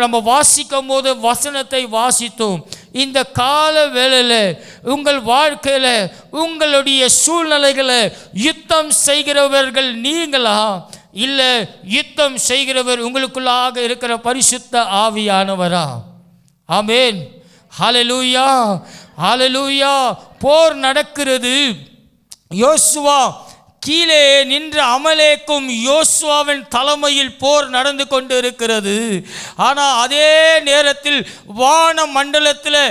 நம்ம வாசிக்கும் போது வசனத்தை வாசித்தோம். இந்த கால வேளையில் உங்கள் வாழ்க்கையில் உங்களுடைய சூழ்நிலைகளை யுத்தம் செய்கிறவர்கள் நீங்களா, இல்லை யுத்தம் செய்கிறவர் உங்களுக்குள்ளாக இருக்கிற பரிசுத்த ஆவியானவரா? ஆமென். ஹல்லேலூயா, ஹல்லேலூயா. போர் நடக்கிறது. யோசுவா கீழே நின்ற அமலேக்கும் யோசுவாவின் தலைமையில் போர் நடந்து கொண்டு இருக்கிறது. ஆனால் அதே நேரத்தில் வான மண்டலத்தில்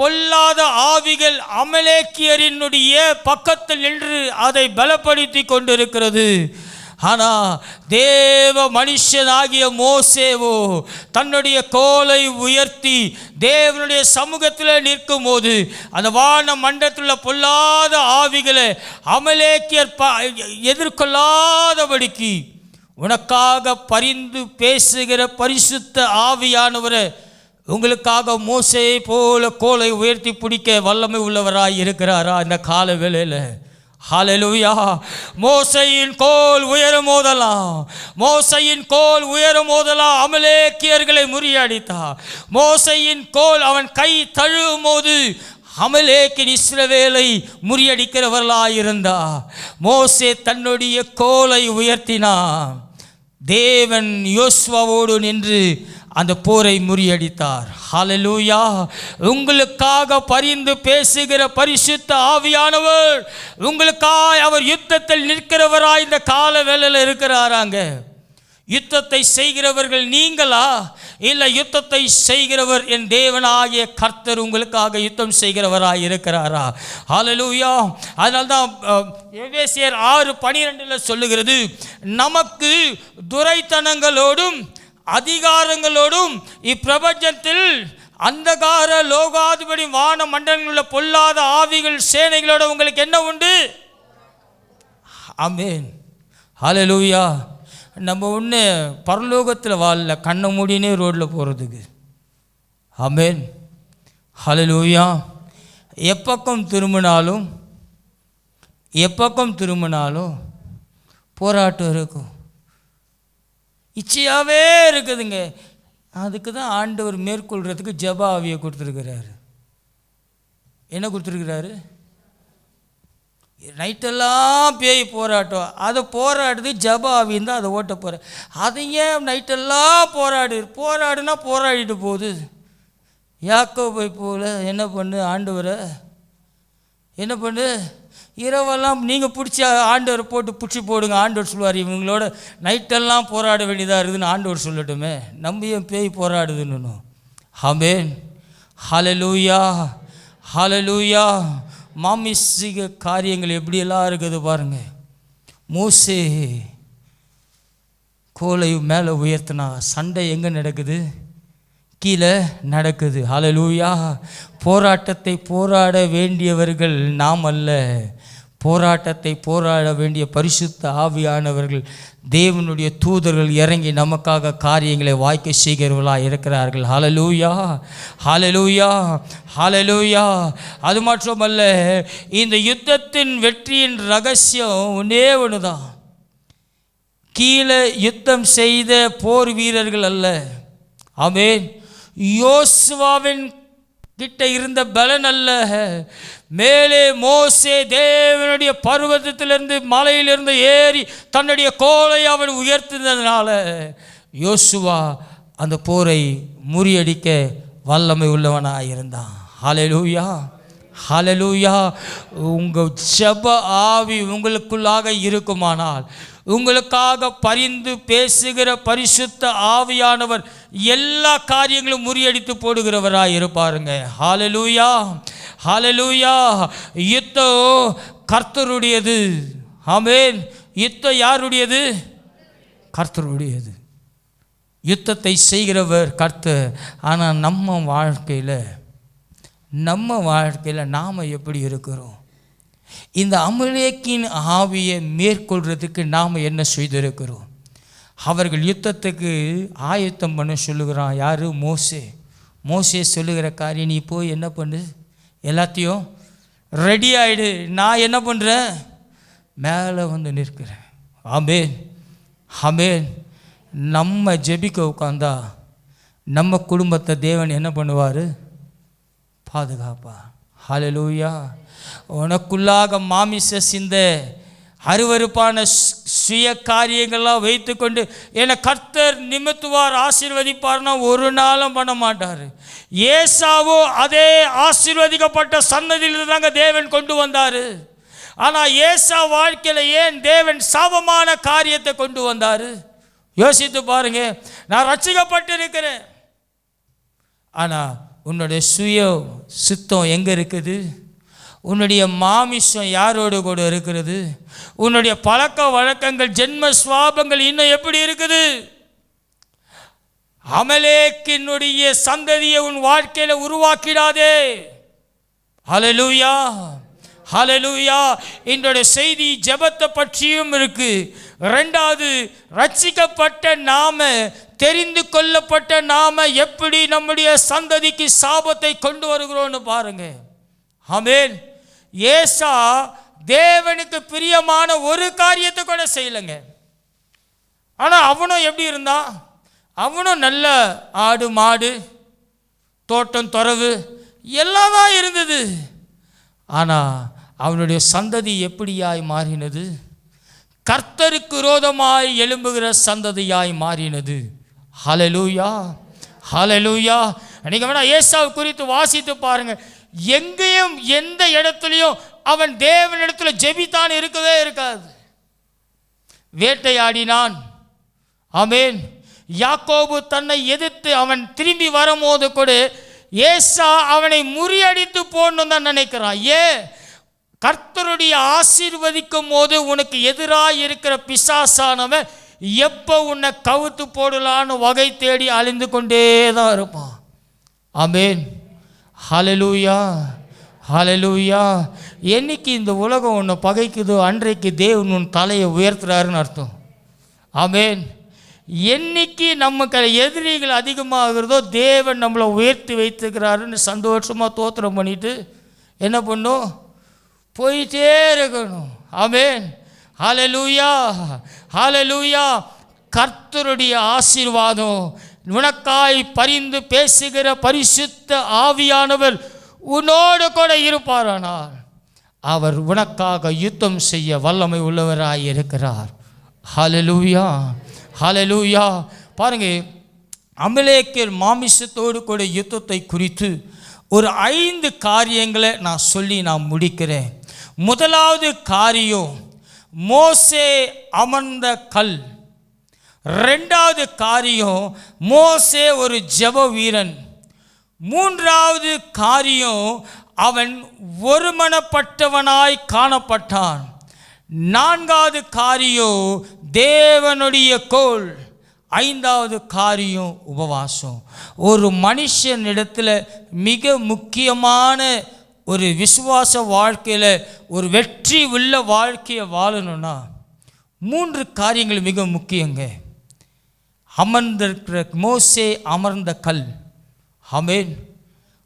பொல்லாத ஆவிகள் அமலேக்கியரினுடைய பக்கத்தில் நின்று அதை பலப்படுத்தி கொண்டிருக்கிறது. ஆனால் தேவ மனுஷனாகிய மோசேவோ தன்னுடைய கோலை உயர்த்தி தேவனுடைய சமூகத்தில் நிற்கும் போது அந்த வான மண்டலத்தில் பொல்லாத ஆவிகளை அமலேக்கியர் எதிர்கொள்ளாதபடிக்கு உனக்காக பரிந்து பேசுகிற பரிசுத்த ஆவியானவரை உங்களுக்காக மோசே போல கோலை உயர்த்தி பிடிக்க வல்லமை உள்ளவராய் இருக்கிறாரா இந்த கால வேளையில்? ஹல்லேலூயா. மோசையின் கோல் உயரும் போதெல்லாம், மோசையின் கோல் உயரும் போதெல்லாம் அமலேக்கியர்களை முறியடித்தார். மோசையின் கோல் அவன் கை தழுவும் போது அமலேக்கின் இஸ்ரவேலை முறியடிக்கிறவர்களாயிருந்தார். மோசே தன்னுடைய கோலை உயர்த்தினார். தேவன் யோசுவாவோடு நின்று அந்த போரை முறியடித்தார். ஹல்லேலூயா. உங்களுக்காக பரிந்து பேசுகிற பரிசுத்த ஆவியானவர் உங்களுக்காக அவர் யுத்தத்தில் நிற்கிறவராய் இந்த கால வேளையில் இருக்கிறாராங்க. யுத்தத்தை செய்கிறவர்கள் நீங்களா, இல்லை யுத்தத்தை செய்கிறவர் என் தேவனாகிய கர்த்தர் உங்களுக்காக யுத்தம் செய்கிறவராய் இருக்கிறாரா? ஹல்லேலூயா. அதனால்தான் எபேசியர் 6:12 சொல்லுகிறது, நமக்கு துரைத்தனங்களோடும் அதிகாரங்களோடும் இப்பிரபஞ்சத்தில் அந்தகார லோகாதிபதி வான மண்டலங்களில் பொல்லாத ஆவிகள் சேனைகளோட உங்களுக்கு என்ன உண்டு? ஆமென், ஹல்லேலூயா. நம்ம ஒன்று பரலோகத்தில் வாழல, கண்ணை மூடினே ரோட்டில் போகிறதுக்கு. ஆமென், ஹல்லேலூயா. எப்பக்கம் திரும்பினாலும் போராட்டம் இருக்கும், இச்சையாகவே இருக்குதுங்க. அதுக்கு தான் ஆண்டவர் மேற்கொள்கிறதுக்கு ஜெப ஆவியை கொடுத்துருக்கிறாரு. என்ன கொடுத்துருக்கிறாரு? நைட்டெல்லாம் பேய் போராட்டம், அதை போராடுது ஜெப ஆவின்னு தான் அதை ஓட்ட போகிற. அதை ஏன் நைட்டெல்லாம் போராடுனா போராடிட்டு போகுது. யாக்கோபை போல என்ன பண்ணு, ஆண்டவரை என்ன பண்ணு, இரவெல்லாம் நீங்கள் பிடிச்ச ஆண்டவரை பிடிச்சி போடுங்க. ஆண்டவர் சொல்லுவார், இவங்களோட நைட்டெல்லாம் போராட வேண்டியதாக இருக்குதுன்னு ஆண்டவர் சொல்லட்டுமே, நம்ம ஏன் பேய் போராடுதுன்னு. ஆமென், ஹல்லேலூயா, ஹல்லேலூயா. மாமிசீக காரியங்கள் எப்படியெல்லாம் இருக்குது பாருங்கள். மோசே கோலை மேலே உயர்த்தினா சண்டை எங்கே நடக்குது? கீழே நடக்குது. ஹல்லேலூயா. போராட்டத்தை போராட வேண்டியவர்கள் நாம் அல்ல, போராட்டத்தை போராட வேண்டிய பரிசுத்த ஆவியானவர்கள், தேவனுடைய தூதர்கள் இறங்கி நமக்காக காரியங்களை வாய்க்க செய்கிறவர்களாக இருக்கிறார்கள். ஹல்லேலூயா, ஹல்லேலூயா, ஹல்லேலூயா. அது மட்டுமல்ல, இந்த யுத்தத்தின் வெற்றியின் ரகசியம் ஒன்றே ஒன்று தான். கீழே யுத்தம் செய்த போர் வீரர்கள் அல்ல. ஆமென். யோசுவாவின் கிட்ட இருந்த பலன் அல்ல, மேலே மோசே தேவனுடைய பர்வதத்திலிருந்து மலையிலிருந்து ஏறி தன்னுடைய கோலை அவன் உயர்த்தினதுனால யோசுவா அந்த போரை முறியடிக்க வல்லமை உள்ளவனாக இருந்தான். ஹல்லேலூயா, ஹல்லேலூயா. உங்கள் ஜெப ஆவி உங்களுக்குள்ளாக இருக்குமானால், உங்களுக்காக பரிந்து பேசுகிற பரிசுத்த ஆவியானவர் எல்லா காரியங்களும் முறியடித்து போடுகிறவராக இருப்பாருங்க. ஹல்லேலூயா, ஹல்லேலூயா. யுத்தம் கர்த்தருடையது. ஆமென். யுத்தம் யாருடையது? கர்த்தருடையது. யுத்தத்தை செய்கிறவர் கர்த்தர். ஆனால் நம்ம வாழ்க்கையில் நாம் எப்படி இருக்கிறோம்? இந்த அமலேக்கின் ஆவியை மேற்கொள்கிறதுக்கு நாம் என்ன செய்திருக்கிறோம்? அவர்கள் யுத்தத்துக்கு ஆயத்தம் பண்ண சொல்லுகிறான். யார்? மோசே சொல்லுகிற காரியம், நீ போய் என்ன பண்ணு, எல்லாத்தையும் ரெடி ஆகிடு, நான் என்ன பண்ணுறேன், மேலே வந்து நிற்கிறேன். ஆமென், ஆமென். நம்ம ஜெபிக்க உட்காந்தா நம்ம குடும்பத்தை தேவன் என்ன பண்ணுவார்? பாதுகாப்பா. ஹல்லேலூயா. உனக்குள்ளாக மாமிச சிந்த அருவருப்பான சுய காரியங்கள்லாம் வைத்து கொண்டு என்னை கர்த்தர் நிமித்துவார், ஆசீர்வதிப்பார்னா ஒரு நாளும் பண்ண மாட்டார். ஏசாவோ அதே ஆசீர்வதிக்கப்பட்ட சன்னதியில் தாங்க தேவன் கொண்டு வந்தார். ஆனால் ஏசா வாழ்க்கையில் ஏன் தேவன் சாபமான காரியத்தை கொண்டு வந்தார்? யோசித்து பாருங்க. நான் ரட்சிக்கப்பட்டு இருக்கிறேன், ஆனால் உன்னுடைய சுய சித்தம் எங்கே இருக்குது? உன்னுடைய மாமிசம் யாரோடு கூட இருக்கிறது? உன்னுடைய பழக்க வழக்கங்கள், ஜென்ம சுவாபங்கள் இன்னும் எப்படி இருக்குது? அமலேக்கினுடைய சந்ததியை உன் வாழ்க்கையில உருவாக்கிடாதே. ஹல்லேலூயா, ஹல்லேலூயா. இன்றைய செய்தி ஜெபத்தை பற்றியும் இருக்கு. ரெண்டாவது, ரட்சிக்கப்பட்ட நாம, தெரிந்து கொள்ளப்பட்ட நாம எப்படி நம்முடைய சந்ததிக்கு சாபத்தை கொண்டு வருகிறோம்னு பாருங்க. ஆமென். ஏசா தேவனுக்கு பிரியமான ஒரு காரியத்தை கூட செய்யலைங்க. ஆனால் அவனும் எப்படி இருந்தான்? அவனும் நல்ல ஆடு மாடு தோட்டம் துறவு எல்லாம் தான் இருந்தது. ஆனால் அவனுடைய சந்ததி எப்படியாய் மாறினது? கர்த்தருக்கு விரோதமாய் எழும்புகிற சந்ததியாய் மாறினது. ஹல்லேலூயா, ஹல்லேலூயா. நீங்கள் வேணா ஏசாவை குறித்து வாசித்து பாருங்க. எங்கேயும் எந்த இடத்துலையும் அவன் தேவனிடத்தில் ஜெபித்தான் இருக்கவே இருக்காது. வேட்டையாடினான். ஆமென். யாக்கோபு தன்னை எதிர்த்து அவன் திரும்பி வரும்போது கூட ஏசா அவனை முறியடித்து போடணும் தான் நினைக்கிறான். கர்த்தருடைய ஆசீர்வதிக்கும் போது உனக்கு எதிராக இருக்கிற பிசாசானவன் எப்போ உன்னை கவுத்து போடலான்னு வகை தேடி அழிந்து கொண்டே தான் இருப்பான். ஆமென். ஹல்லேலூயா, ஹல்லேலூயா. என்னைக்கு இந்த உலகம் உன்னை பகைக்குதோ அன்றைக்கு தேவன் உன் தலையை உயர்த்துறாருன்னு அர்த்தம். ஆமென். என்னைக்கு நமக்கு எதிரிகள் அதிகமாகிறதோ தேவன் நம்மளை உயர்த்தி வைத்துக்கிறாருன்னு சந்தோஷமாக தோத்திரம் பண்ணிட்டு என்ன பண்ணும்? போயிட்டே இருக்கணும். ஆமென். ஹல்லேலூயா, ஹல்லேலூயா. கர்த்தருடைய ஆசீர்வாதம் உனக்காய் பரிந்து பேசுகிற பரிசுத்த ஆவியானவர் உன்னோடு கூட இருப்பாரானால் அவர் உனக்காக யுத்தம் செய்ய வல்லமை உள்ளவராய் இருக்கிறார். ஹல்லேலூயா, ஹல்லேலூயா. பாருங்க, அமலேக்கியர் மாமிசத்தோடு கூட யுத்தத்தை குறித்து ஒரு 5 காரியங்களை நான் சொல்லி நான் முடிக்கிறேன். முதலாவது காரியம் மோசே அமர்ந்த கல். ரெண்டாவது காரியம் மோசே ஒரு ஜெப வீரன். மூன்றாவது காரியம் அவன் ஒருமனப்பட்டவனாய் காணப்பட்டான். நான்காவது காரியம் தேவனுடைய கோல். ஐந்தாவது காரியம் உபவாசம். ஒரு மனுஷனிடத்தில் மிக முக்கியமான ஒரு விசுவாச வாழ்க்கையில் ஒரு வெற்றி உள்ள வாழ்க்கையை வாழணும்னா 3 காரியங்கள் மிக முக்கியங்க. அமர்ந்திருக்கிற மோசே அமர்ந்த கல். ஆமென்.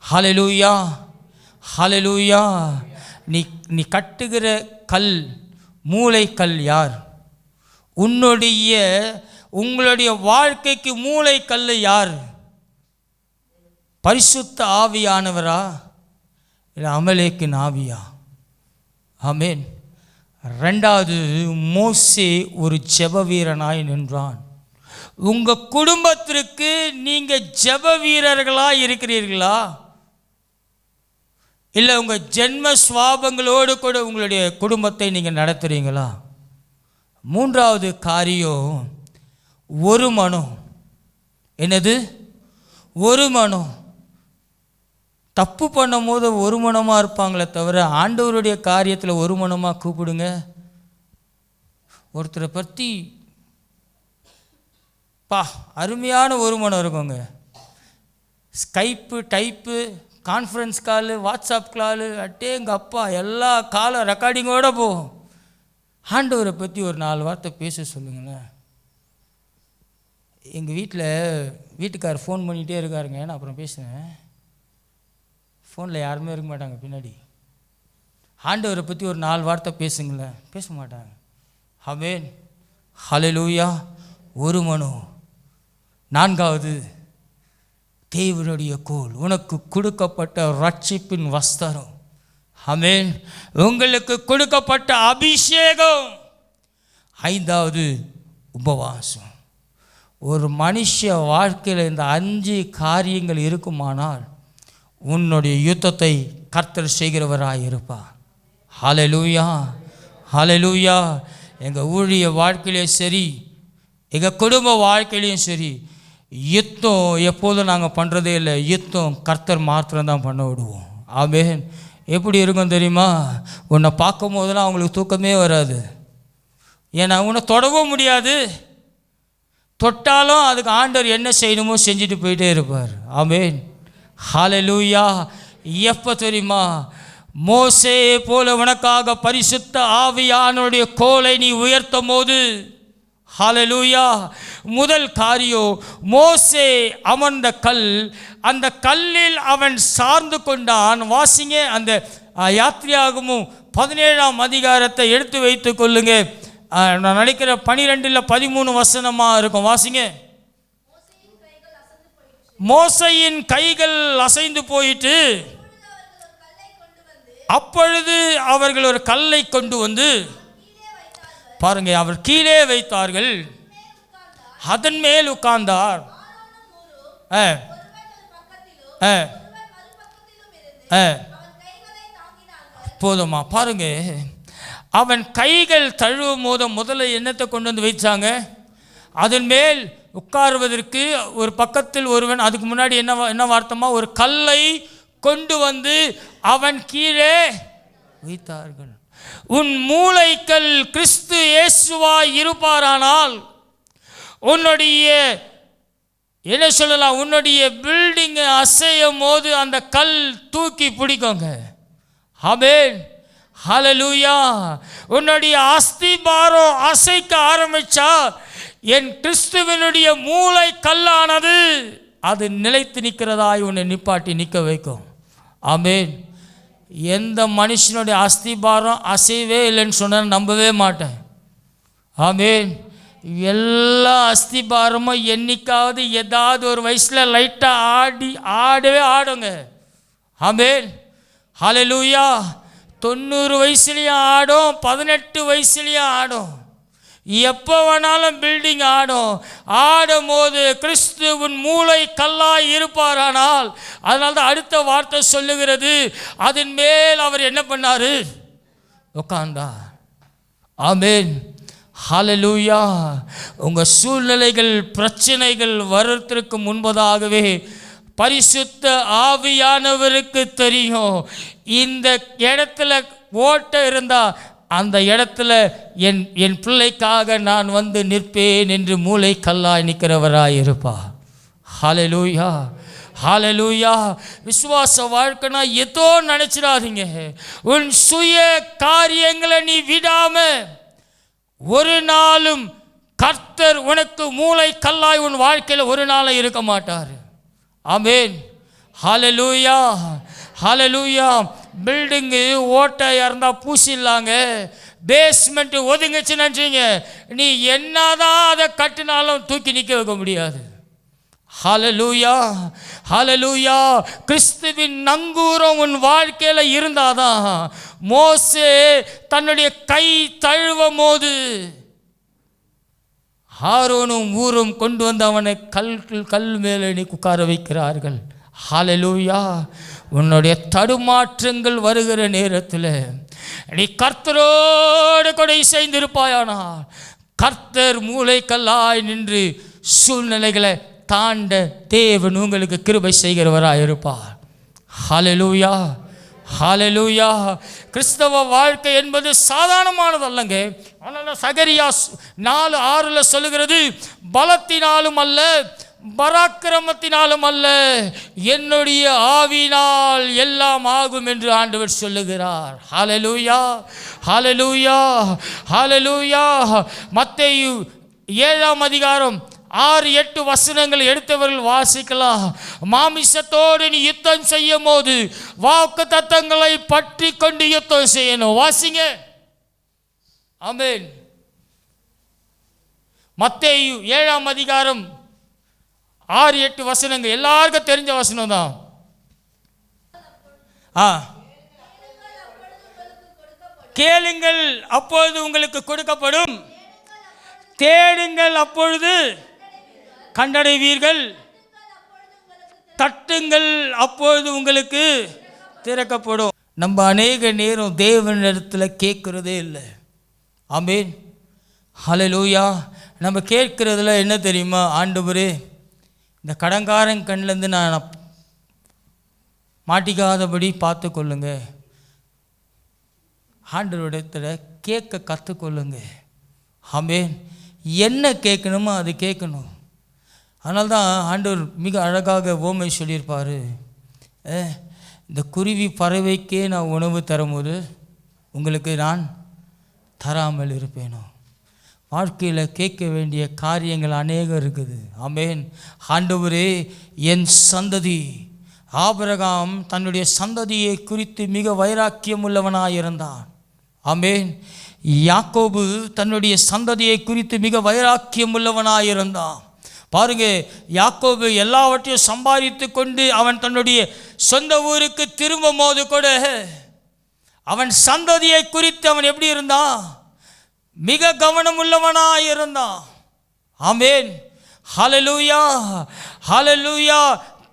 ஹல்லேலூயா, ஹல்லேலூயா. நீ கட்டுகிற கல், மூளைக்கல் யார்? உங்களுடைய வாழ்க்கைக்கு மூளைக்கல் யார்? பரிசுத்த ஆவியானவரா இல்லை அமலேக்கின் ஆவியா? ஆமென். ரெண்டாவது, மோசே ஒரு ஜெப வீரனாய் நின்றான். உங்கள் குடும்பத்திற்கு நீங்கள் ஜெப வீரர்களாக இருக்கிறீர்களா? இல்லை உங்கள் ஜென்ம சுவாபங்களோடு கூட உங்களுடைய குடும்பத்தை நீங்கள் நடத்துகிறீங்களா? மூன்றாவது காரியம் ஒரு மனம். என்னது? ஒரு மனம். தப்பு பண்ணும் போது ஒரு மனமாக இருப்பாங்களே தவிர ஆண்டவருடைய காரியத்தில் ஒரு மனமாக கூப்பிடுங்க. ஒருத்தரை பற்றி அருமையான ஒரு மனம் இருக்குங்க. ஸ்கைப்பு, டைப்பு, கான்ஃபரன்ஸ் காலு, வாட்ஸ்அப் காலு, எங்கள் அப்பா எல்லா காலம் ரெக்கார்டிங்கோடு போகும். ஆண்டவரை பற்றி ஒரு 4 வார்த்தை பேச சொல்லுங்களேன். எங்கள் வீட்டுக்காரர் ஃபோன் பண்ணிகிட்டே இருக்காருங்க, நான் அப்புறம் பேசுகிறேன். ஃபோனில் யாருமே இருக்க மாட்டாங்க பின்னாடி. ஆண்டவரை பற்றி ஒரு 4 வார்த்தை பேசுங்களேன், பேச மாட்டாங்க. ஆமென். ஹல்லேலூயா. ஒரு மனம். நான்காவது, தேவனுடைய கோல், உனக்கு கொடுக்கப்பட்ட ரட்சிப்பின் வஸ்திரம். ஆமென். உங்களுக்கு கொடுக்கப்பட்ட அபிஷேகம். ஐந்தாவது, உபவாசம். ஒரு மனுஷ வாழ்க்கையில் இந்த 5 காரியங்கள் இருக்குமானால் உன்னுடைய யுத்தத்தை கர்த்தர் செய்கிறவராக இருப்பார். ஹல்லேலூயா, ஹல்லேலூயா. எங்கள் ஊழிய வாழ்க்கையிலையும் சரி, எங்கள் குடும்ப வாழ்க்கையிலையும் சரி, யுத்தம் எப்போதும் நாங்கள் பண்ணுறதே இல்லை. யுத்தம் கர்த்தர் மாத்திரம்தான் பண்ண விடுவோம். ஆமென். எப்படி இருக்கும் தெரியுமா? உன்னை பார்க்கும் போதெல்லாம் அவங்களுக்கு தூக்கமே வராது. ஏன்னா உன்னை தொடவும் முடியாது. தொட்டாலும் அதுக்கு ஆண்டவர் என்ன செய்யணுமோ செஞ்சுட்டு போயிட்டே இருப்பார். ஆமென். ஹல்லேலூயா. எப்போ தெரியுமா? மோசே போல உனக்காக பரிசுத்த ஆவியானுடைய கோலை நீ உயர்த்தும் போது, ஹல்லேலூயா, முதல் காரியம் மோசே அமர்ந்த கல். அந்த கல்லில் அவன் சார்ந்து கொண்டான். வாசிங்க, அந்த யாத்திரையாகமும் 17ஆம் அதிகாரத்தை எடுத்து வைத்து கொள்ளுங்க. நான் நினைக்கிற 12-13 வசனமாக இருக்கும். வாசிங்க. மோசையின் கைகள் அசைந்து போயிட்டு, அப்பொழுது அவர்கள் ஒரு கல்லை கொண்டு வந்து, பாருங்க, அவர் கீழே வைத்தார்கள், அதன் மேல் உட்கார்ந்தார். போதுமா? பாருங்க, அவன் கைகள் தழுவும் போது முதல்ல என்னத்தை கொண்டு வந்து வைச்சாங்க? அதன் மேல் உட்காருவதற்கு ஒரு பக்கத்தில் ஒருவன், அதுக்கு முன்னாடி என்ன வார்த்தமா, ஒரு கல்லை கொண்டு வந்து அவன் கீழே வைத்தார்கள். உன் மூளைக்கல் கிறிஸ்து இயேசுவாய் இருப்பாரானால், உன்னுடைய என்ன சொல்லலாம், உன்னுடைய பில்டிங் அசையும் போது அந்த கல் தூக்கி பிடிக்குங்க. ஆமென், ஹல்லேலூயா. உன்னுடைய அஸ்திபாரம் அசைக்க ஆரம்பிச்சா என் கிறிஸ்துவனுடைய மூளை கல்லானது அது நிலைத்து நிற்கிறதாய் உன்னை நிப்பாட்டி நிற்க வைக்கும். ஆமென். எந்த மனுஷனுடைய அஸ்திபாரம் அசைவே இல்லைன்னு சொன்னால் நம்பவே மாட்டேன். ஆமென். எல்லா அஸ்திபாரமும் என்னைக்காவது ஏதாவது ஒரு வயசில் லைட்டாக ஆடவே ஆடுங்க. ஆமென், ஹல்லேலூயா. 90 வயசுலேயும் ஆடும், 18 வயசுலேயும் ஆடும், எப்போ வேணாலும் பில்டிங் ஆடும். ஆடும் போது கிறிஸ்துவின் மூளை கல்லாய் இருப்பாரானால், அதனால தான் அடுத்த வார்த்தை சொல்லுகிறது, அதன் மேல் அவர் என்ன பண்ணார், உட்கார்ந்தார். ஆமென், ஹல்லேலூயா. உங்கள் சூழ்நிலைகள் பிரச்சனைகள் வருவதற்கு முன்பதாகவே பரிசுத்த ஆவியானவருக்கு தெரியும், இந்த இடத்துல ஓட்டை இருந்தால் அந்த இடத்துல என் பிள்ளைக்காக நான் வந்து நிற்பேன் என்று மூளை கல்லாய் நிற்கிறவராய் இருப்பார். ஹல்லேலூயா, ஹல்லேலூயா. விசுவாச வாழ்க்கைனா ஏதோ நினச்சிடாதீங்க. உன் சுய காரியங்களை நீ விடாம ஒரு நாளும் கர்த்தர் உனக்கு மூளை கல்லாய் உன் வாழ்க்கையில் ஒரு நாளும் இருக்க மாட்டார். ஆமென், ஹல்லேலூயா, ஹல்லேலூயா. பில்டிங்கு ஓட்டையாக இருந்தால் பூசிடலாங்க, பேஸ்மெண்ட்டு ஒதுங்கிச்சு நினச்சிங்க, நீ என்னதான் அதை கட்டினாலும் தூக்கி நிற்க வைக்க முடியாது. ஹல்லேலூயா, ஹல்லேலூயா. கிறிஸ்துவின் நங்கூரம் உன் வாழ்க்கையில் இருந்தாதான். மோசே தன்னுடைய கை தழுவும் போது ஆரோனும் ஊரும் கொண்டு வந்து அவனை கல் மேலே நீ உட்கார வைக்கிறார்கள். ஹல்லேலூயா. உன்னுடைய தடுமாற்றங்கள் வருகிற நேரத்தில் நீ கர்த்தரோடு கூட இசைந்திருப்பாயானால் கர்த்தர் மூளைக்கல்லாய் நின்று சூழ்நிலைகளை தாண்ட தேவன் உங்களுக்கு கிருபை செய்கிறவராக இருப்பார். ஹல்லேலூயா, ஹல்லேலூயா. கிறிஸ்தவ வாழ்க்கை என்பது சாதாரணமானது அல்லங்க. ஆனால் சகரியா 4:6 சொல்லுகிறது, பலத்தினாலும் அல்ல பராக்கிரமத்தினாலும் அல்ல, என்னுடைய ஆவியினால் எல்லாம் ஆகும் என்று ஆண்டவர் சொல்லுகிறார். ஹல்லேலூயா, ஹல்லேலூயா, ஹல்லேலூயா. மத்தேயு 7:6-8 எடுத்தவர்கள் வாசிக்கலாம். மாமிசத்தோடு நீ யுத்தம் செய்யும் போது வாக்கு தத்தங்களை பற்றி கொண்டு யுத்தம் செய்யணும். வாசிங்க. ஆமென். மத்தேயு 7:6-8 எல்லாருக்கும் தெரிஞ்ச வசனம் தான். கேளுங்கள் அப்பொழுது உங்களுக்கு கொடுக்கப்படும், தேடுங்கள் அப்பொழுது கண்டடைவீர்கள், தட்டுங்கள் அப்பொழுது உங்களுக்கு திறக்கப்படும். நம்ம அநேக நேரம் தேவனிடத்தில் கேட்குறதே இல்லை. ஆமென், ஹல்லேலூயா. நம்ம கேட்குறதுல என்ன தெரியுமா, ஆண்டவரே இந்த கடங்காரன் கண்ணிலேருந்து நான் மாட்டிக்காதபடி பார்த்து கொள்ளுங்க. ஆண்டவரிடத்தில் கேட்க கற்றுக்கொள்ளுங்க. ஆமென். என்ன கேட்கணுமோ அது கேட்கணும். அதனால தான் ஆண்டவர் மிக அழகாக ஓமை சொல்லியிருப்பார், இந்த குருவி பறவைக்கே நான் உணவு தரும்போது உங்களுக்கு நான் தராமல் இருப்பேனோ. வாழ்க்கையில் கேட்க வேண்டிய காரியங்கள் அநேகம் இருக்குது. ஆமென். ஆண்டவரே என் சந்ததி, ஆபிரகாம் தன்னுடைய சந்ததியை குறித்து மிக வைராக்கியம் உள்ளவனாக இருந்தான். ஆமென். யாக்கோபு தன்னுடைய சந்ததியை குறித்து மிக வைராக்கியம் உள்ளவனாக இருந்தான். பாருங்க, யாக்கோபு எல்லாவற்றையும் சம்பாதித்து கொண்டு அவன் தன்னுடைய சொந்த ஊருக்கு திரும்பும் போது கூட அவன் சந்ததியை குறித்து அவன் எப்படி இருந்தான், மிக கவனம் உள்ளவனாக இருந்தான். ஆமென், ஹல்லேலூயா, ஹல்லேலூயா.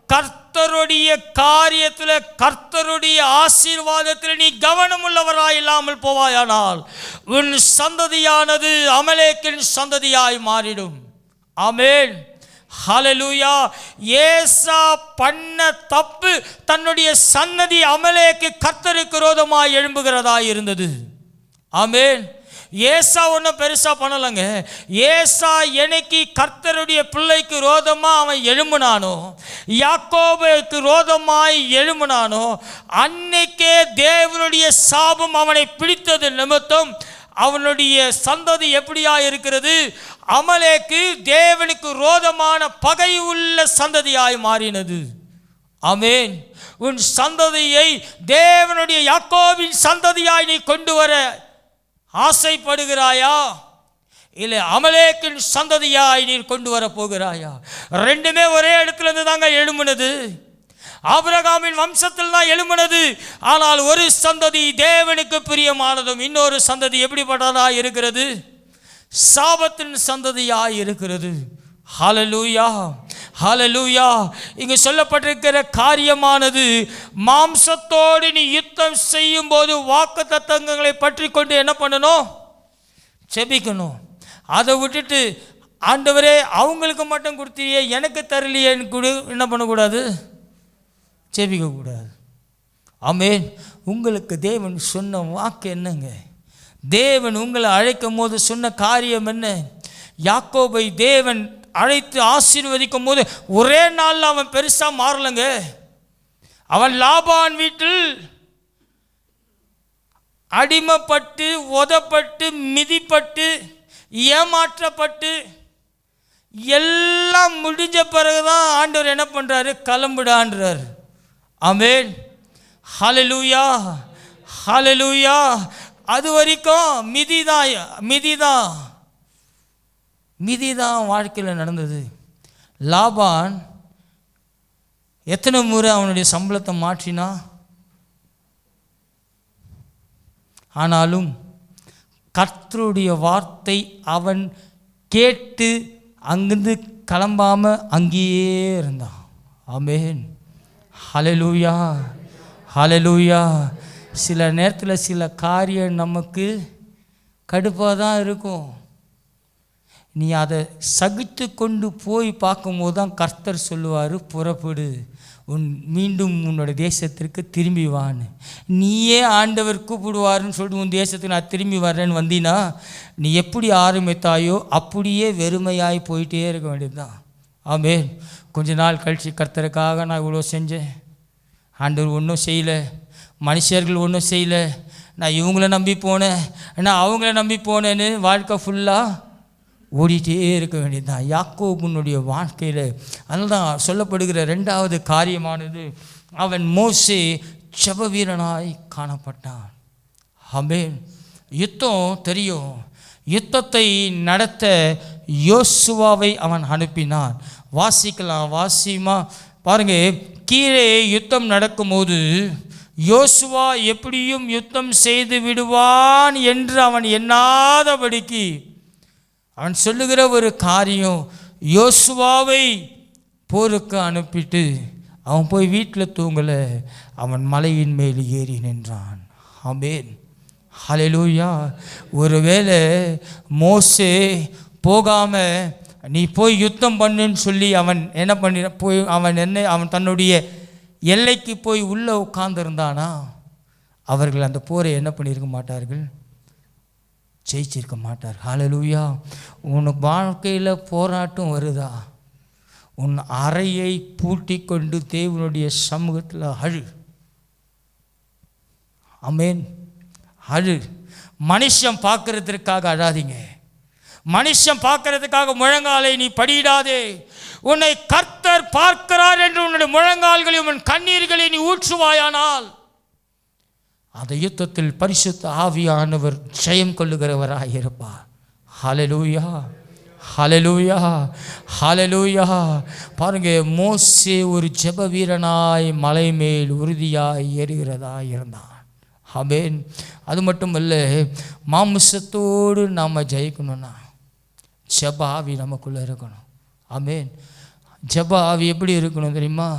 கர்த்தருடைய காரியத்தில், கர்த்தருடைய ஆசீர்வாதத்தில் நீ கவனம் உள்ளவராய் இல்லாமல் போவாயானால் உன் சந்ததியானது அமலேக்கின் சந்ததியாய் மாறிடும். ஆமென், ஹல்லேலூயா. ஏசா பண்ண தப்பு தன்னுடைய சன்னதி அமலேக்கு கர்த்தருக்கு விரோதமாய் எழும்புகிறதா இருந்தது. ஆமென். ஏசா ஒன்றும் பெருசாக பண்ணலைங்க. ஏசா என்னைக்கு கர்த்தருடைய பிள்ளைக்கு ரோதமாக அவன் எழும்பினானோ, யாக்கோபுக்கு ரோதமாய் எழும்பினானோ, அன்னைக்கே தேவனுடைய சாபம் அவனை பிடித்தது நிமித்தம் அவனுடைய சந்ததி எப்படியா இருக்கிறது? அமலேக்கு தேவனுக்கு ரோதமான பகை உள்ள சந்ததியாய் மாறினது. ஆமென். உன் சந்ததியை தேவனுடைய யாக்கோபின் சந்ததியாய் நீ கொண்டு வர ஆசைப்படுகிறாயா, இல்லை அமலேக்கின் சந்ததியாய் நீ கொண்டு வர போகிறாயா? ரெண்டுமே ஒரே இடத்துல இருந்து தாங்க எழும்பினது. ஆபிரகாமின் வம்சத்தில் தான் எழும்பினது. ஆனால் ஒரு சந்ததி தேவனுக்கு பிரியமானதும் இன்னொரு சந்ததி எப்படிப்பட்டதாக இருக்கிறது? சாபத்தின் சந்ததியாய் இருக்கிறது. ஹல்லேலூயா, ஹல்லேலூயா. இங்கு சொல்லப்பட்டிருக்கிற காரியமானது, மாம்சத்தோடு நீ யுத்தம் செய்யும் போது வாக்குத்தத்தங்களை பற்றி கொண்டு என்ன பண்ணணும்? செபிக்கணும். அதை விட்டுட்டு ஆண்டவரே அவங்களுக்கு மட்டும் கொடுத்தியே எனக்கு தரலையேன்னு கூட என்ன பண்ணக்கூடாது? செபிக்கக்கூடாது. ஆமென். உங்களுக்கு தேவன் சொன்ன வாக்கு என்னங்க? தேவன் உங்களை அழைக்கும் போது சொன்ன காரியம் என்ன? யாக்கோபை தேவன் அழைத்து ஆசீர்வதிக்கும் போது ஒரே நாளில் அவன் பெருசாக மாறலங்க. அவன் லாபான் வீட்டில் அடிமைப்பட்டு, உதப்பட்டு, மிதிப்பட்டு, ஏமாற்றப்பட்டு எல்லாம் முடிஞ்ச பிறகுதான் ஆண்டவர் என்ன பண்ணுறாரு? கிளம்பிடான்றார். ஆமென். ஹல்லேலூயா, ஹல்லேலூயா. அது வரைக்கும் மிதிதான் வாழ்க்கையில் நடந்தது. லாபான் எத்தனை முறை அவனுடைய சம்பளத்தை மாற்றினா, ஆனாலும் கர்த்தருடைய வார்த்தை அவன் கேட்டு அங்கிருந்து கிளம்பாமல் அங்கேயே இருந்தான். ஆமென். ஹல்லேலூயா, ஹல்லேலூயா. சில நேரத்தில் சில காரியம் நமக்கு கடுப்பாக தான் இருக்கும். நீ அதை சகித்து கொண்டு போய் பார்க்கும்போது தான் கர்த்தர் சொல்லுவார், புறப்படு, மீண்டும் உன்னோட தேசத்திற்கு திரும்பி வான்னு. நீயே ஆண்டவர் கூப்பிடுவாருன்னு சொல்லிட்டு உன் தேசத்துக்கு நான் திரும்பி வர்றேன்னு வந்தீன்னா, நீ எப்படி ஆரம்பித்தாயோ அப்படியே வெறுமையாய் போயிட்டே இருக்க வேண்டியது தான். ஆமென். கொஞ்ச நாள் கழித்து கர்த்தருக்காக நான் இவ்வளோ செஞ்சேன், ஆண்டவர் ஒன்றும் செய்யலை, மனுஷர்கள் ஒன்றும் செய்யலை, நான் இவங்கள நம்பி போனேன், நான் அவங்கள நம்பி போனேன்னு வாழ்க்கை ஃபுல்லாக ஓடிட்டே இருக்க வேண்டியது தான் யாக்கோபுனுடைய வாழ்க்கையில். அதனால தான் சொல்லப்படுகிற ரெண்டாவது காரியமானது, அவன் மோசே ஜெப வீரனாய் காணப்பட்டான். ஆமென். யுத்தம் தெரியும். யுத்தத்தை நடத்த யோசுவாவை அவன் அனுப்பினான். வாசிக்கலாம், வாசிமா பாருங்க. கீழே யுத்தம் நடக்கும்போது யோசுவா எப்படியும் யுத்தம் செய்து விடுவான் என்று அவன் எண்ணாதபடிக்கு அவன் சொல்லுகிற ஒரு காரியம், யோசுவாவை போருக்கு அனுப்பிட்டு அவன் போய் வீட்டில் தூங்கலை, அவன் மலையின் மேல் ஏறி நின்றான். ஆமென். ஹல்லேலூயா. ஒருவேளை மோசே போகாமல் நீ போய் யுத்தம் பண்ணுன்னு சொல்லி அவன் என்ன பண்ணி போய் அவன் தன்னுடைய எல்லைக்கு போய் உள்ளே உட்கார்ந்துருந்தானா, அவர்கள் அந்த போரை என்ன பண்ணியிருக்க மாட்டார்கள்? ஜெயிச்சிருக்க மாட்டார். ஹல்லேலூயா. உனக்கு வாழ்க்கையில் போராட்டம் வருதா? உன் அறையை பூட்டி கொண்டு தேவனுடைய சமூகத்தில் அழு. ஆமென். அழு. மனுஷன் பார்க்கறதுக்காக அழாதீங்க. மனுஷன் பார்க்கறதுக்காக முழங்காலை நீ படியிடாதே. உன்னை கர்த்தர் பார்க்கிறார் என்று உன்னுடைய முழங்கால்களையும் உன் கண்ணீர்களை நீ ஊற்றுவாயானால் அந்த யுத்தத்தில் பரிசுத்த ஆவியானவர் ஜெயம் கொள்ளுகிறவராக இருப்பார். ஹல்லேலூயா, ஹல்லேலூயா, ஹல்லேலூயா. பாருங்க, மோசே ஒரு ஜெப வீரனாய் மலை மேல் உறுதியாய் ஏறுகிறதா இருந்தான். ஆமென். அது மட்டுமல்ல, மாம்சத்தோடு நாம் ஜெயிக்கணும்னா ஜெப ஆவி நமக்குள்ளே இருக்கணும். ஆமென். ஜெப ஆவி எப்படி இருக்கணும் தெரியுமா?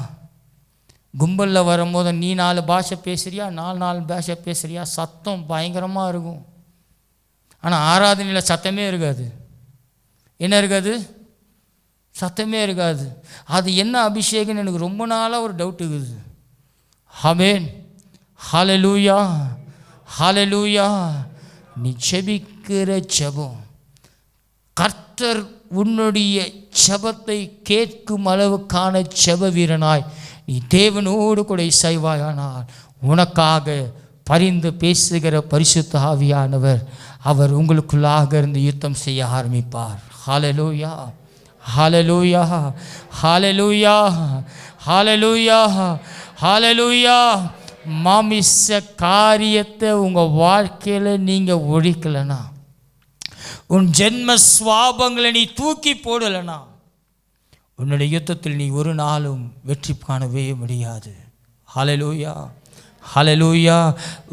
கும்பலில் வரும்போது நீ 4 பாஷை பேசுகிறியா, 4 பாஷை பேசுகிறியா, சத்தம் பயங்கரமாக இருக்கும். ஆனால் ஆராதனையில் சத்தமே இருக்காது. என்ன இருக்காது? சத்தமே இருக்காது. அது என்ன அபிஷேகம்னு எனக்கு ரொம்ப நாளாக ஒரு டவுட் இருக்குது. ஆமென். ஹல்லேலூயா, ஹல்லேலூயா. நீ ஜெபிக்கிற ஜெபம் கர்த்தர் உன்னுடைய ஜெபத்தை கேட்கும் அளவுக்கான ஜெப வீரனாய் நீ தேவனோடு கூட இசைவாயானால் உனக்காக பரிந்து பேசுகிற பரிசுத்த ஆவியானவர் அவர் உங்களுக்குள்ளாக இருந்து யுத்தம் செய்ய ஆரம்பிப்பார். ஹல்லேலூயா, ஹல்லேலூயா, ஹல்லேலூயா, ஹல்லேலூயா, ஹல்லேலூயா. மாமிச காரியத்தை உங்கள் வாழ்க்கையில் நீங்கள் ஒழிக்கலைன்னா, உன் ஜென்ம சுவாபங்களை நீ தூக்கி போடலைன்னா, உன்னுடைய யுத்தத்தில் நீ ஒரு நாளும் வெற்றி காணவே முடியாது. ஹல்லேலூயா, ஹல்லேலூயா.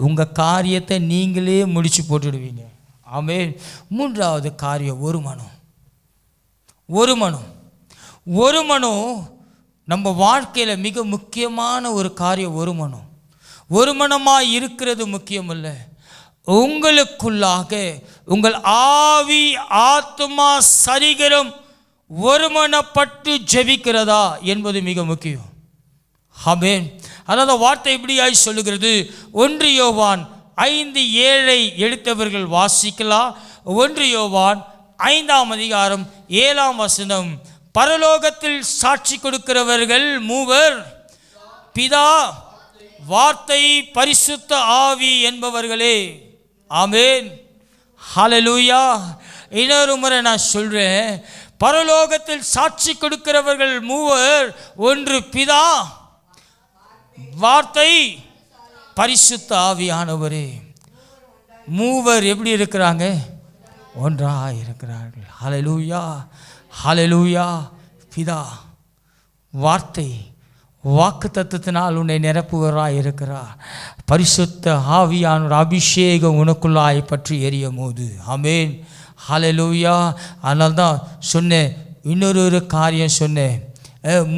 உங்கள் காரியத்தை நீங்களே முடித்து போட்டுடுவீங்க. ஆமென். மூன்றாவது காரியம் ஒரு மனம். ஒரு மனம், ஒரு மனம் நம்ம வாழ்க்கையில் மிக முக்கியமான ஒரு காரியம். ஒரு மனம், ஒரு மனமாக இருக்கிறது முக்கியமல்ல, உங்களுக்குள்ளாக உங்கள் ஆவி ஆத்மா சரீரம் ஒருமனப்பட்டு ஜெபிக்கிறதா என்பது மிக முக்கியம். ஆமென். அதாவது வார்த்தை இப்படியாய் சொல்லுகிறது. 1 யோவான் 5:7 எடுத்தவர்கள் வாசிக்கலாம். 1 யோவான் 5ஆம் அதிகாரம் 7ஆம் வசனம். பரலோகத்தில் சாட்சி கொடுக்கிறவர்கள் மூவர், பிதா, வார்த்தை, பரிசுத்த ஆவி என்பவர்களே. ஆமென், ஹல்லேலூயா. இன்னொரு முறை நான் சொல்றேன். பரலோகத்தில் சாட்சி கொடுக்கிறவர்கள் மூவர், ஒன்று பிதா, வார்த்தை, பரிசுத்த ஆவியானவரே. மூவர் எப்படி இருக்கிறாங்க? ஒன்றாக இருக்கிறார்கள். ஹல்லேலூயா, ஹல்லேலூயா. பிதா, வார்த்தை, வாக்கு தத்துவத்தினால் உன்னை நிரப்புவராய் இருக்கிறார். பரிசுத்த ஆவியானோர் அபிஷேகம் உனக்குள்ளாய் பற்றி எரியும் போது. ஆமென், ஹல்லேலூயா. அதனால தான் சொன்னேன், இன்னொரு காரியம் சொன்னேன்.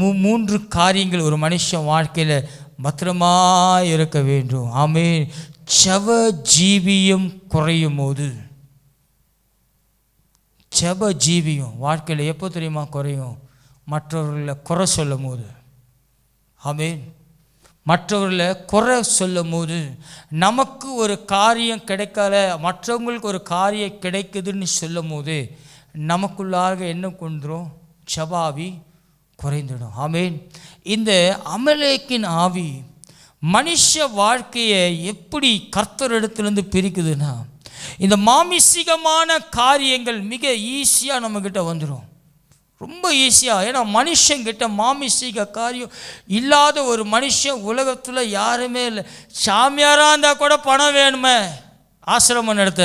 3 காரியங்கள் ஒரு மனுஷன் வாழ்க்கையில் பத்திரமாக இருக்க வேண்டும். ஆமென். ஜெப ஜீவியம் குறையும் போது, ஜெப ஜீவியம் வாழ்க்கையில் எப்போ தெரியுமா குறையும்? மற்றவர்களை குறை சொல்லும் போது. ஆமென். மற்றவர்களை குறை சொல்லும் போது, நமக்கு ஒரு காரியம் கிடைக்கல, மற்றவங்களுக்கு ஒரு காரியம் கிடைக்குதுன்னு சொல்லும் போது நமக்குள்ளாக என்ன கொண்டுரும்? ஜெபாவி குறைந்துடும். ஆமென். இந்த அமலேக்கின் ஆவி மனுஷ வாழ்க்கையை எப்படி கர்த்தரிடத்திலிருந்து பிரிக்குதுன்னா, இந்த மாமிசீகமான காரியங்கள் மிக ஈஸியாக நம்மக்கிட்ட வந்துடும். ரொம்ப ஈஸியாக. ஏன்னா மனுஷங்கிட்ட மாமிசீக காரியம் இல்லாத ஒரு மனுஷன் உலகத்தில் யாருமே இல்லை. சாமியாராக இருந்தால் கூட பணம் வேணுமே. ஆசிரமம் நடத்த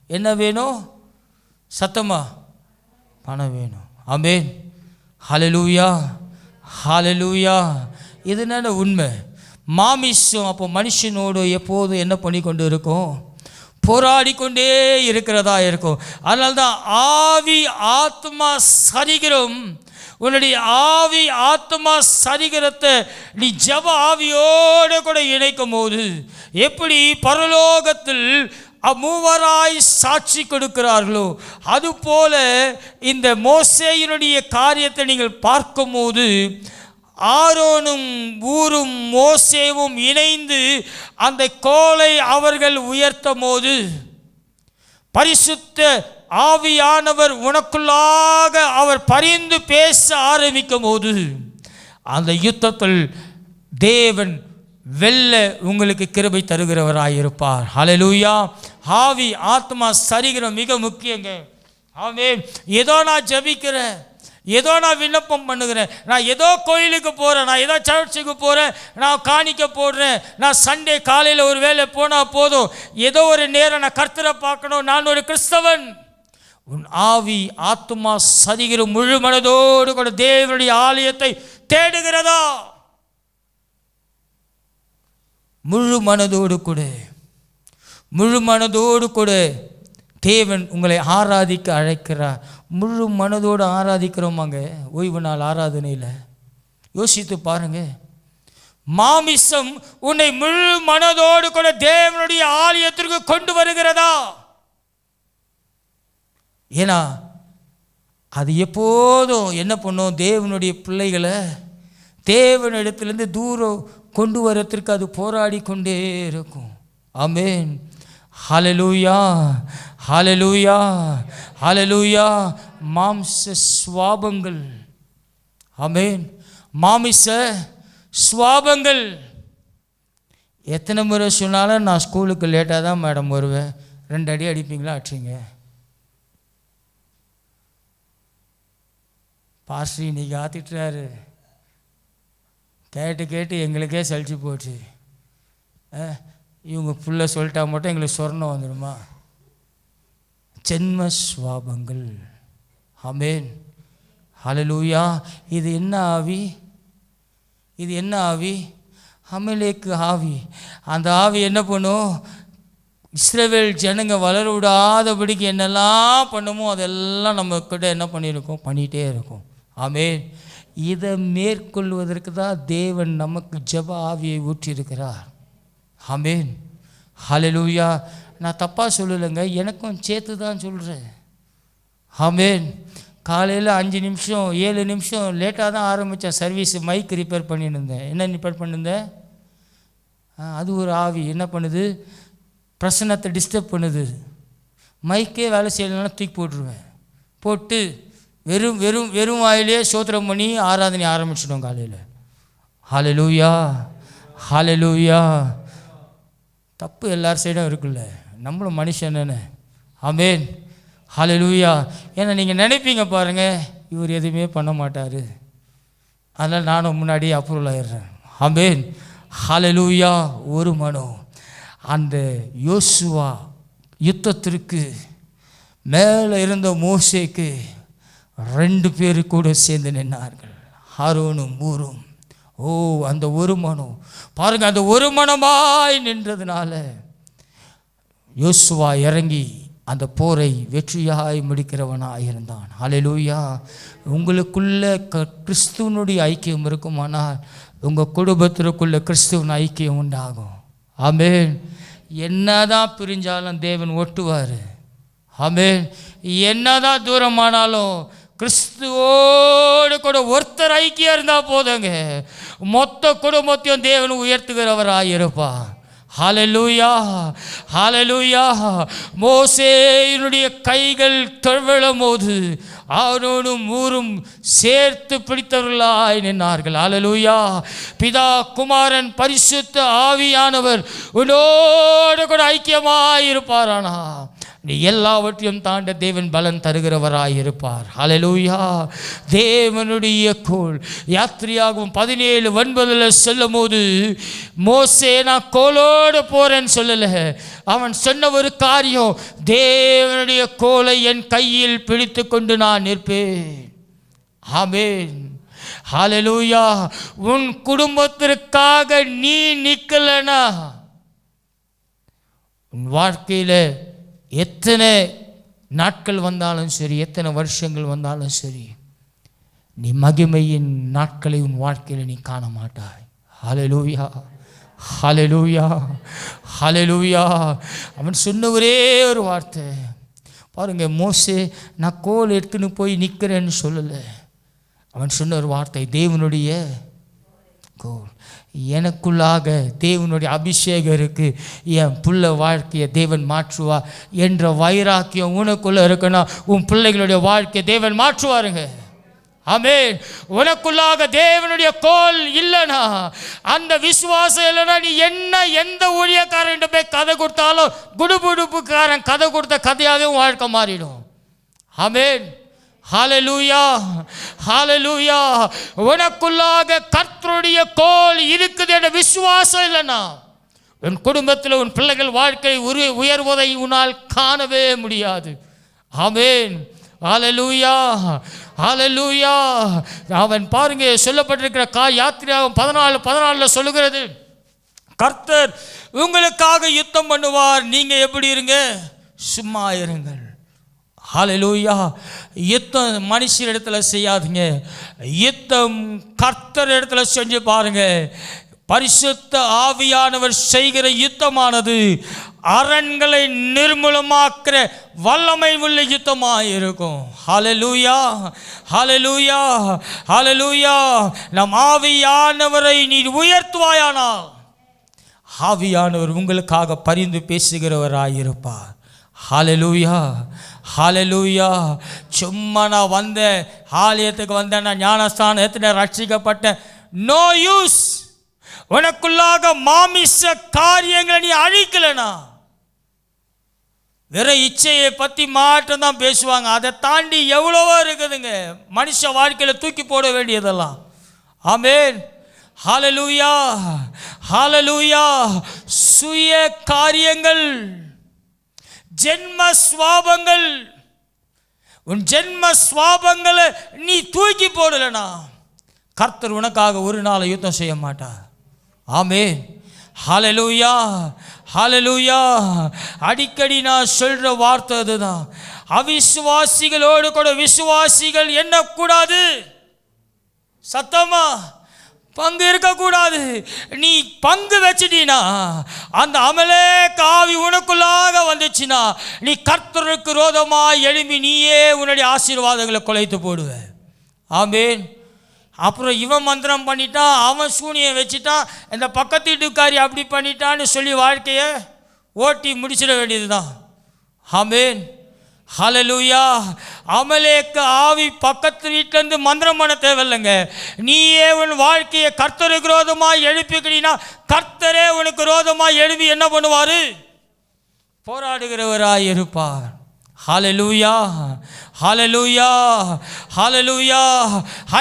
என்ன வேணும்? சத்தமா பணம் வேணும். ஆமென், ஹல்லேலூயா, ஹல்லேலூயா. இதுனால உண்மை. மாமிசம் அப்போ மனுஷனோடு எப்போதும் என்ன பண்ணி கொண்டு இருக்கும்? போராடி கொண்டே இருக்கிறதா இருக்கும். அதனால்தான் ஆவி ஆத்மா சரீரம், உன்னுடைய ஆவி ஆத்மா சரீரத்தை நீ ஜெப ஆவியோடு கூட இணைக்கும் போது, எப்படி பரலோகத்தில் மூவராய் சாட்சி கொடுக்கிறார்களோ அதுபோல இந்த மோசேயினுடைய காரியத்தை நீங்கள் பார்க்கும்போது, ஆரோனும் ஊரும் மோசேவும் இணைந்து அந்த கோலை அவர்கள் உயர்த்தும் போது, பரிசுத்த ஆவியானவர் உனக்குள்ளாக அவர் பரிந்து பேச ஆரம்பிக்கும் போது, அந்த யுத்தத்தில் தேவன் வெல்ல உங்களுக்கு கிருபை தருகிறவராயிருப்பார். ஹல்லேலூயா. ஆவி ஆத்மா சரீரம் மிக முக்கியங்க. ஆமென். ஏதோ நான் ஜெபிக்கிறேன், ஏதோ நான் விண்ணப்பம் பண்ணுகிறேன், நான் ஏதோ கோயிலுக்கு போகிறேன், நான் ஏதோ சர்ச்சுக்கு போகிறேன், நான் காணிக்க போடுறேன், நான் சண்டே காலையில் ஒரு வேளை போனால் போதும், ஏதோ ஒரு நேரம் நான் கர்த்தரை பார்க்கணும், நான் ஒரு கிறிஸ்தவன். உன் ஆவி ஆத்மா சரீரம் முழு மனதோடு கூட தேவனுடைய ஆலயத்தை தேடுகிறதா? முழு மனதோடு கூட, முழு மனதோடு கூட தேவன் உங்களை ஆராதிக்க அழைக்கிறார். முழு மனதோடு ஆராதிக்கிறோமாங்க ஓய்வு நாள் ஆராதனையில்? யோசித்து பாருங்க. மாமிசம் உன்னை முழு மனதோடு கூட தேவனுடைய ஆலயத்திற்கு கொண்டு வருகிறதா? ஏன்னா அது எப்போதும் என்ன பண்ணும்? தேவனுடைய பிள்ளைகளை தேவனிடத்திலிருந்து தூரம் கொண்டு வரத்திற்கு அது போராடி கொண்டே இருக்கும். ஆமென். ஹல்லேலூயா, ஹல்லேலூயா, ஹல்லேலூயா. மாம்ச சுவாபங்கள், ஆமென், மாமிச சுவாபங்கள். எத்தனை முறை சொன்னாலும் நான் ஸ்கூலுக்கு லேட்டாக தான் மேடம் வருவேன். 2 அடி அடிப்பீங்களா? அடிச்சிங்க. பாஸ்டர் இன்னைக்கு ஆத்திட்டுறாரு. கேட்டு கேட்டு எங்களுக்கே சலிச்சு போச்சு. இவங்க புள்ள சொல்லிட்டா மட்டும் எங்களுக்கு சொர்ணம் வந்துடுமா? ஜென்ம சுவாபங்கள், ஆமென், ஹல்லேலூயா. இது என்ன ஆவி? இது என்ன ஆவி? அமலேக்கு ஆவி. அந்த ஆவி என்ன பண்ணும்? இஸ்ரவேல் ஜனங்க வளர விடாதபடிக்கு என்னெல்லாம் பண்ணுமோ அதெல்லாம் நம்ம கிட்ட என்ன பண்ணியிருக்கோம்? பண்ணிகிட்டே இருக்கும். ஆமென். இதை மேற்கொள்வதற்கு தான் தேவன் நமக்கு ஜெப ஆவியை ஊற்றியிருக்கிறார். ஆமென், ஹல்லேலூயா. நான் தப்பாக சொல்லலைங்க, எனக்கும் சேர்த்து தான் சொல்கிறேன். ஆமென். காலையில் 5 நிமிஷம் 7 நிமிஷம் லேட்டாக தான் ஆரம்பித்தேன் சர்வீஸ். மைக் ரிப்பேர் பண்ணிட்டு இருந்தேன். என்ன ரிப்பேர் பண்ணியிருந்தேன்? அது ஒரு ஆவி என்ன பண்ணுது? பிரசன்னத்தை டிஸ்டர்ப் பண்ணுது. மைக்கே வேலை செய்யலைன்னா தூக்கி போட்டுருவேன். போட்டு வெறும் வெறும் வெறும் வாயிலே சோத்திரம் பண்ணி ஆராதனை ஆரம்பிச்சிடும் காலையில். ஹல்லேலூயா, ஹல்லேலூயா. தப்பு எல்லார் சைடும் இருக்குல்ல, நம்மளும் மனுஷன் தானே. ஆமென், ஹல்லேலூயா. ஏன்னா நீங்கள் நினைப்பீங்க பாருங்கள், இவர் எதுவுமே பண்ண மாட்டார், அதனால் நானும் முன்னாடியே அப்ரூவல் ஆயிடுறேன். ஆமென், ஹல்லேலூயா. ஒரு மனம் அந்த யோசுவா யுத்தத்திற்கு மேலே இருந்த மோசேக்கு 2 பேர் கூட சேர்ந்து நின்றார்கள், ஆரோனும் ஊரும். ஓ, அந்த ஒரு மனம் பாருங்கள், அந்த ஒரு மனமாய் நின்றதுனால யோசுவா இறங்கி அந்த போரை வெற்றியாய் முடிக்கிறவனாக இருந்தான். ஹல்லேலூயா. உங்களுக்குள்ள கிறிஸ்துவனுடைய ஐக்கியம் இருக்குமானால் உங்கள் குடும்பத்திற்குள்ள கிறிஸ்துவன் ஐக்கியம் உண்டாகும். ஆமென். என்னதான் பிரிஞ்சாலும் தேவன் ஒட்டுவார். ஆமென். என்னதான் தூரமானாலும் கிறிஸ்துவோடு கூட ஒருத்தர் ஐக்கியம் இருந்தால் போதுங்க, மொத்த குடும்பத்தையும் தேவன் உயர்த்துகிறவராக இருப்பார். ஹல்லேலூயா, ஹல்லேலூயா. மோசேயினுடைய கைகள் தழுவிடும் போது ஆரோனும் ஊரும் சேர்த்து பிடித்தவர்களாய் நின்றார்கள். ஹல்லேலூயா. பிதா, குமாரன், பரிசுத்த ஆவியானவர் உன்னோடு கூட ஐக்கியமாய் இருப்பாரானா நீ எல்லாவற்றையும் தாண்ட தேவன் பலன் தருகிறவராய் இருப்பார். ஹல்லேலூயா. தேவனுடைய கோல் யாத்திரையாகவும் 17:9 சொல்லும் போது மோசே நான் கோலோடு போறேன்னு சொல்லல, அவன் சொன்ன ஒரு காரியம், தேவனுடைய கோலை என் கையில் பிடித்து கொண்டு நான் நிற்பேன். ஆமென், ஹல்லேலூயா. உன் குடும்பத்திற்காக நீ நிற்கலனா உன் வாழ்க்கையில் எத்தனை நாட்கள் வந்தாலும் சரி, எத்தனை வருஷங்கள் வந்தாலும் சரி, நீ மகிமையின் நாட்களை உன் வாழ்க்கையில் நீ காண மாட்டாய். ஹல்லேலூயா, ஹல்லேலூயா, ஹல்லேலூயா. அவன் சொன்ன ஒரே ஒரு வார்த்தை பாருங்க, மோசே நான் கோல் எடுத்துன்னு போய் நிற்கிறேன்னு சொல்லலை. அவன் சொன்ன ஒரு வார்த்தை, தேவனுடைய கோல் எனக்குள்ளாக தேவனுடைய அபிஷேகம் இருக்கு, என் புள்ள வாழ்க்கையை தேவன் மாற்றுவா என்ற வைராக்கியம் உனக்குள்ள இருக்குன்னா உன் பிள்ளைகளுடைய வாழ்க்கையை தேவன் மாற்றுவாருங்க. ஆமென். உனக்குள்ளாக தேவனுடைய கோல் இல்லைனா, அந்த விசுவாசம் இல்லைனா, நீ என்ன எந்த ஊழியக்காரன் போய் கதை கொடுத்தாலும் குடுபுடுப்புக்காரன் கதை கொடுத்த கதையாகவே வாழ்க்கை மாறிடும். ஆமென், ஹல்லேலூயா, ஹல்லேலூயா. உனக்குள்ளாக கர்த்தருடைய கோல் இருக்குது என்ற விசுவாசம் இல்லைனா உன் குடும்பத்தில் உன் பிள்ளைகள் வாழ்க்கை உயர்வதை உன்னால் காணவே முடியாது. ஆமென், ஹல்லேலூயா, ஹல்லேலூயா. அவன் பாருங்க சொல்லப்பட்டிருக்கிற யாத்திரையாகவும் 14:14 சொல்லுகிறது, கர்த்தர் உங்களுக்காக யுத்தம் பண்ணுவார், நீங்க எப்படி இருங்க? சும்மா இருங்கள். ஹல்லேலூயா. யுத்தம் மனுஷர் இடத்துல செய்யாதீங்க, யுத்தம் கர்த்தர் இடத்துல செஞ்சு பாருங்க. பரிசுத்த ஆவியானவர் செய்கிற யுத்தமானது அரண்களை நிர்மூலமாக்குற வல்லமை உள்ள யுத்தமாக இருக்கும். ஹல்லேலூயா, ஹல்லேலூயா, ஹல்லேலூயா. நம் ஆவியானவரை நீ உயர்த்துவாயானால், ஆவியானவர் உங்களுக்காக பரிந்து பேசுகிறவராயிருப்பார். ஹல்லேலூயா, ஹல்லேலூயா. சும்மா நான் வந்தேன், ஆலயத்துக்கு வந்தேன், நான் ஞானஸ்தானம் எத்தனை ரட்சிக்கப்பட்டேன், நோ யூஸ். உனக்குள்ளாக மாமிச காரியங்களை நீ அழிக்கலனா வெறும் இச்சையை பற்றி மாற்றம் தான் பேசுவாங்க. அதை தாண்டி எவ்வளவோ இருக்குதுங்க மனுஷ வாழ்க்கையில் தூக்கி போட வேண்டியதெல்லாம். ஆமென், ஹல்லேலூயா, ஹல்லேலூயா. சுய காரியங்கள், ஜென்ம சுவாபங்கள், உன் ஜென்ம சுவாபங்களை நீ தூக்கி போடலனா கர்த்தர் உனக்காக ஒரு நாள் யுத்தம் செய்ய மாட்டார். ஆமென், ஹல்லேலூயா, ஹல்லேலூயா. அடிக்கடி நான் சொல்கிற வார்த்தை அதுதான். அவிசுவாசிகளோடு கூட விசுவாசிகள் எண்ணக்கூடாது. சத்தமா பங்கு இருக்கக்கூடாது. நீ பங்கு வச்சிட்டீனா அந்த அமலேக்க ஆவி உனக்குள்ளாக வந்துச்சுன்னா நீ கர்த்தருக்கு விரோதமாக எழும்பி நீயே உன்னுடைய ஆசீர்வாதங்களை குலைத்து போடுவ. ஆமென். அப்புறம் இவன் மந்திரம் பண்ணிட்டான், அவன் சூனியம் வச்சுட்டான், இந்த பக்கத்து வீட்டுக்காரி அப்படி பண்ணிட்டான்னு சொல்லி வாழ்க்கையை ஓட்டி முடிச்சிட வேண்டியது தான். ஆமென், ஹல்லேலூயா. அமலேக்க ஆவி பக்கத்து வீட்டிலேருந்து மந்திரம் பண்ண தேவையில்லைங்க. நீயே உன் வாழ்க்கையை கர்த்தருக்கு விரோதமாக எழுப்பிக்கினா கர்த்தரே உனக்கு விரோதமாக எழுப்பி என்ன பண்ணுவார்? போராடுகிறவராய் இருப்பார். ஹல்லேலூயா, ஹல்லேலூயா, ஹல்லேலூயா.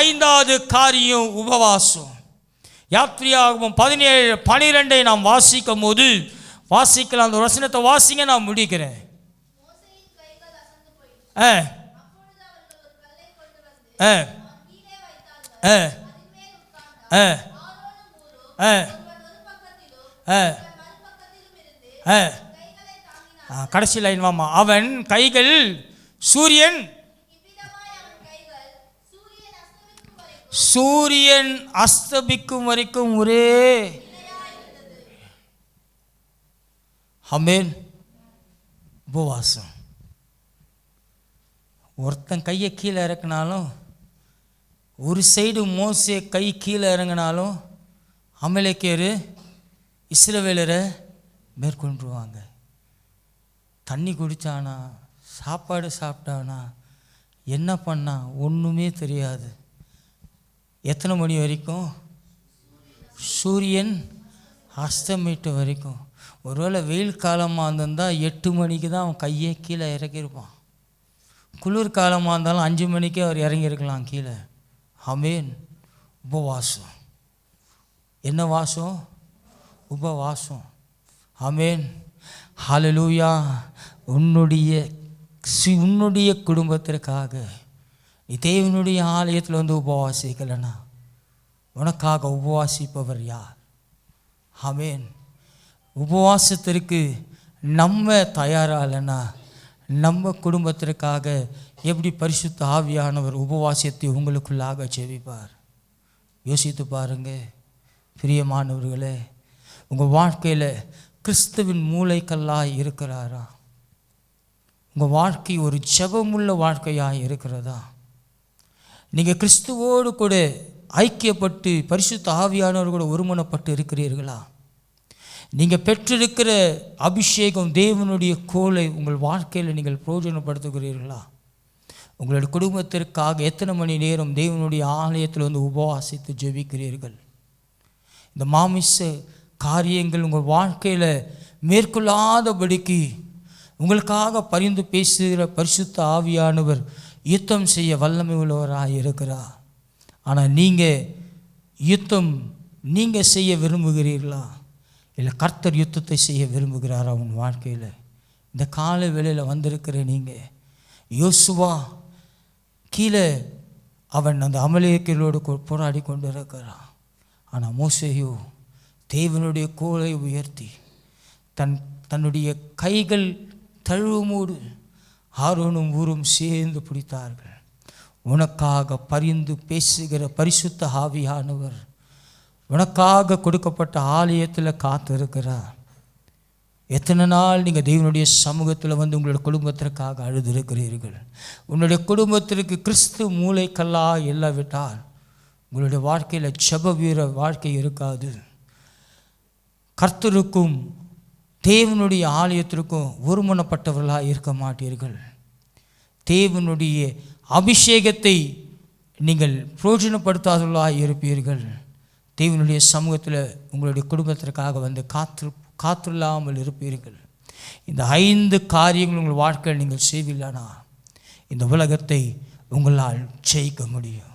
ஐந்தாவது காரியம் உபவாசம். யாத்திரையாகமம் 17:12 நாம் வாசிக்கும் போது வாசிக்கலாம். அந்த வசனத்தை வாசிங்க, நான் முடிக்கிறேன். கடைசி லைன் வாமா. அவன் கைகள் சூரியன் அஸ்தபிக்கும் வரைக்கும் ஒரே. ஆமென். உபவாசம். ஒருத்தன் கையை கீழே இறக்குனாலும், ஒரு சைடு மோசே கை கீழே இறங்கினாலும் அமலேக்கியர் இஸ்ரவேலரை மேற்கொண்டுருவாங்க. தண்ணி குடித்தானா, சாப்பாடு சாப்பிட்டானா, என்ன பண்ணா ஒன்றுமே தெரியாது. எத்தனை மணி வரைக்கும்? சூரியன் அஸ்தமிட்ட வரைக்கும். ஒருவேளை வெயில் காலமாக இருந்திருந்தால் 8 மணிக்கு தான் அவன் கையே கீழே இறக்கியிருப்பான். குளிர் காலமாக இருந்தாலும் 5 மணிக்கே அவர் இறங்கியிருக்கலாம் கீழே. ஆமென். உபவாசம். என்ன வாசம்? உபவாசம். ஆமென், ஹல்லேலூயா. உன்னுடைய குடும்பத்திற்காக நீ தேவனுடைய ஆலயத்தில் வந்து உபவாசிக்கலைன்னா உனக்காக உபவாசிப்பவர் யார்? ஆமென். உபவாசத்திற்கு நம்ம தயாராகலைன்னா நம்ம குடும்பத்திற்காக எப்படி பரிசுத்த ஆவியானவர் உபவாசத்தை உங்களுக்குள்ளாக செவிப்பார்? யோசித்து பாருங்க பிரியமானவர்களே. உங்கள் வாழ்க்கையில் கிறிஸ்துவின் மூளைக்கல்லாய் இருக்கிறாரா? உங்கள் வாழ்க்கை ஒரு ஜெபமுள்ள வாழ்க்கையாக இருக்கிறதா? நீங்கள் கிறிஸ்துவோடு கூட ஐக்கியப்பட்டு பரிசுத்த ஆவியானவர் கூட ஒருமனப்பட்டு இருக்கிறீர்களா? நீங்கள் பெற்றிருக்கிற அபிஷேகம் தேவனுடைய கோலை உங்கள் வாழ்க்கையில் நீங்கள் பிரயோஜனப்படுத்துகிறீர்களா? உங்களுடைய குடும்பத்திற்காக எத்தனை மணி நேரம் தேவனுடைய ஆலயத்தில் வந்து உபவாசித்து ஜெபிக்கிறீர்கள்? இந்த மாமிச காரியங்கள் உங்கள் வாழ்க்கையில் மேற்கொள்ளாதபடிக்கு உங்களுக்காக பரிந்து பேசுகிற பரிசுத்த ஆவியானவர் யுத்தம் செய்ய வல்லமை உள்ளவராக இருக்கிறார். ஆனால் நீங்கள் செய்ய விரும்புகிறீர்களா? இல்லை கர்த்தர் யுத்தத்தை செய்ய விரும்புகிறாரா உன் வாழ்க்கையில்? இந்த கால வேளையில் வந்திருக்கிற நீங்கள், யோசுவா கீழே அவன் அந்த அமலேக்கியரோடு போராடி கொண்டு இருக்கிறான். ஆனால் மோசேயோ தேவனுடைய கோலை உயர்த்தி தன்னுடைய கைகள் தழுவுமோடு ஆரோனும் ஊரும் சேர்ந்து பிடித்தார்கள். உனக்காக பரிந்து பேசுகிற பரிசுத்த ஆவியானவர் உனக்காக கொடுக்கப்பட்ட ஆலயத்தில் காத்திருக்கிறார். எத்தனை நாள் நீங்கள் தேவனுடைய சமூகத்தில் வந்து உங்களுடைய குடும்பத்திற்காக அழுதிருக்கிறீர்கள்? உன்னுடைய குடும்பத்திற்கு கிறிஸ்து மூளைக்கல்லாக இல்லாவிட்டால் உங்களுடைய வாழ்க்கையில் ஜெப வீர வாழ்க்கை இருக்காது. கர்த்தருக்கும் தேவனுடைய ஆலயத்திற்கும் ஒருமனப்பட்டவர்களாக இருக்க மாட்டீர்கள். தேவனுடைய அபிஷேகத்தை நீங்கள் பிரயோஜனப்படுத்தாதவர்களாக இருப்பீர்கள். தேவனுடைய சமூகத்தில் உங்களுடைய குடும்பத்திற்காக வந்து காத்தில்லாமல் இருப்பீர்கள். இந்த 5 காரியங்கள் உங்கள் வாழ்க்கையில் நீங்கள் செய்வீர்களானா இந்த உலகத்தை உங்களால் ஜெயிக்க முடியும்.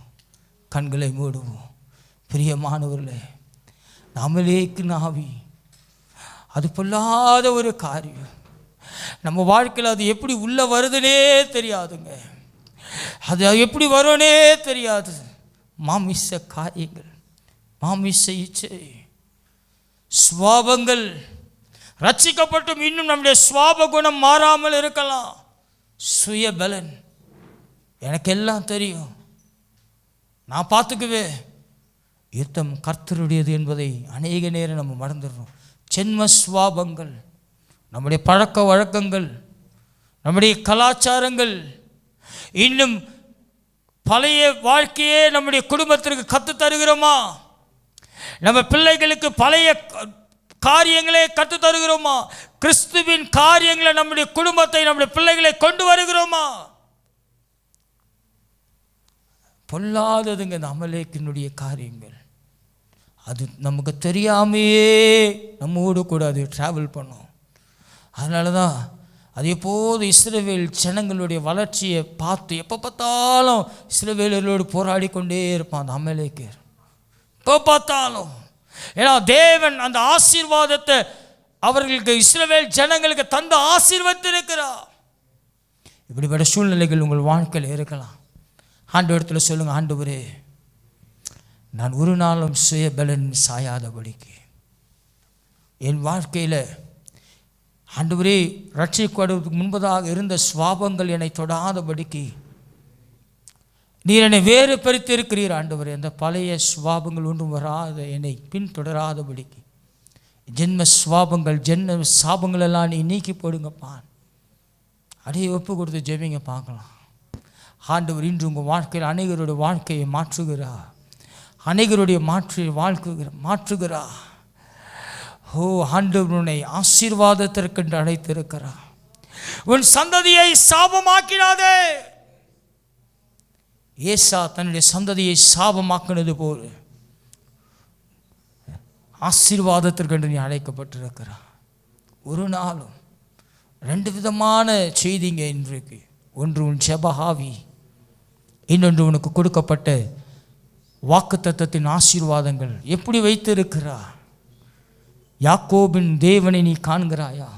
கண்களை மூடுவோம். பிரியமானவர்களே, நாமலேக்கு நாவி அது பொல்லாத ஒரு காரியம். நம்ம வாழ்க்கையில் அது எப்படி உள்ளே வருதுனே தெரியாதுங்க. அது எப்படி வரும்னே தெரியாது. மாமிச காரியங்கள், மாமிச இச்சை, சுவாபங்கள். ரட்சிக்கப்பட்டும் இன்னும் நம்முடைய சுவாப குணம் மாறாமல் இருக்கலாம். சுய பலன், எனக்கு எல்லாம் தெரியும், நான் பார்த்துக்குவேன். யுத்தம் கர்த்தருடையது என்பதை அநேக நேரம் நம்ம மறந்துடுறோம். ஜென்ம சுவாபங்கள், நம்முடைய பழக்க வழக்கங்கள், நம்முடைய கலாச்சாரங்கள், இன்னும் பழைய வாழ்க்கையே நம்முடைய குடும்பத்திற்கு கற்று தருகிறோமா? நம்ம பிள்ளைகளுக்கு பழைய காரியங்களே கற்று தருகிறோமா? கிறிஸ்துவின் காரியங்களை நம்முடைய குடும்பத்தை, நம்முடைய பிள்ளைகளை கொண்டு வருகிறோமா? பொல்லாததுங்க இந்த அமலேக்கினுடைய காரியங்கள். அது நமக்கு தெரியாமையே நம்மோடு கூட அது ட்ராவல் பண்ணும். அதனால தான் அது எப்போது இஸ்ரவேல் ஜனங்களுடைய வளர்ச்சியை பார்த்து எப்போ பார்த்தாலும் இஸ்ரவேலர்களோடு போராடி கொண்டே இருப்பான் அந்த அமலேக்கர். எப்போ பார்த்தாலும், ஏன்னா தேவன் அந்த ஆசீர்வாதத்தை அவர்களுக்கு, இஸ்ரவேல் ஜனங்களுக்கு தந்த ஆசீர்வதித்திருக்கிறார். இப்படிப்பட்ட சூழ்நிலைகள் உங்கள் வாழ்க்கையில் இருக்கலாம். ஆண்டவரிடத்தில் சொல்லுங்கள், ஆண்டவரே, நான் ஒரு நாளும் சுயபலன் சாயாதபடிக்கு என் வாழ்க்கையில் ஆண்டவரே ரட்சிக்கப்படுவதற்கு முன்பதாக இருந்த சுவாபங்கள் என்னை தொடாதபடிக்கு நீர் என்னை வேறு பறித்து இருக்கிறீர். ஆண்டவரே, அந்த பழைய சுவாபங்கள் ஒன்றும் வராத என்னை பின்தொடராதபடிக்கு ஜென்ம சுவாபங்கள், ஜென்ம சாபங்கள் எல்லாம் நீ நீக்கி போடுங்கப்பா. அடையே ஒப்பு கொடுத்து ஜெபிங்க பார்க்கலாம். ஆண்டவர் இன்று உங்கள் வாழ்க்கையில் அநேகருடைய வாழ்க்கையை மாற்றுகிறார். அநேகருடைய மாற்றுகிறார். ஓ, ஆண்டவர் உன்னை ஆசீர்வாதத்திற்கென்று அழைத்திருக்கிறார். உன் சந்ததியை சாபமாக்கினாதே. ஏசா தன்னுடைய சந்ததியை சாபமாக்கினது போல் ஆசீர்வாதத்திற்கென்று நீ அழைக்கப்பட்டிருக்கிறார். ஒரு நாளும் 2 விதமான செய்திங்க இன்றைக்கு. ஒன்று உன் ஜெபஹாவி, இன்னொன்று உனக்கு கொடுக்கப்பட்ட வாக்குத்தத்தத்தின் ஆசீர்வாதங்கள். எப்படி வைத்திருக்கிறார்? யாக்கோபின் தேவனை நீ காண்கிறாயா?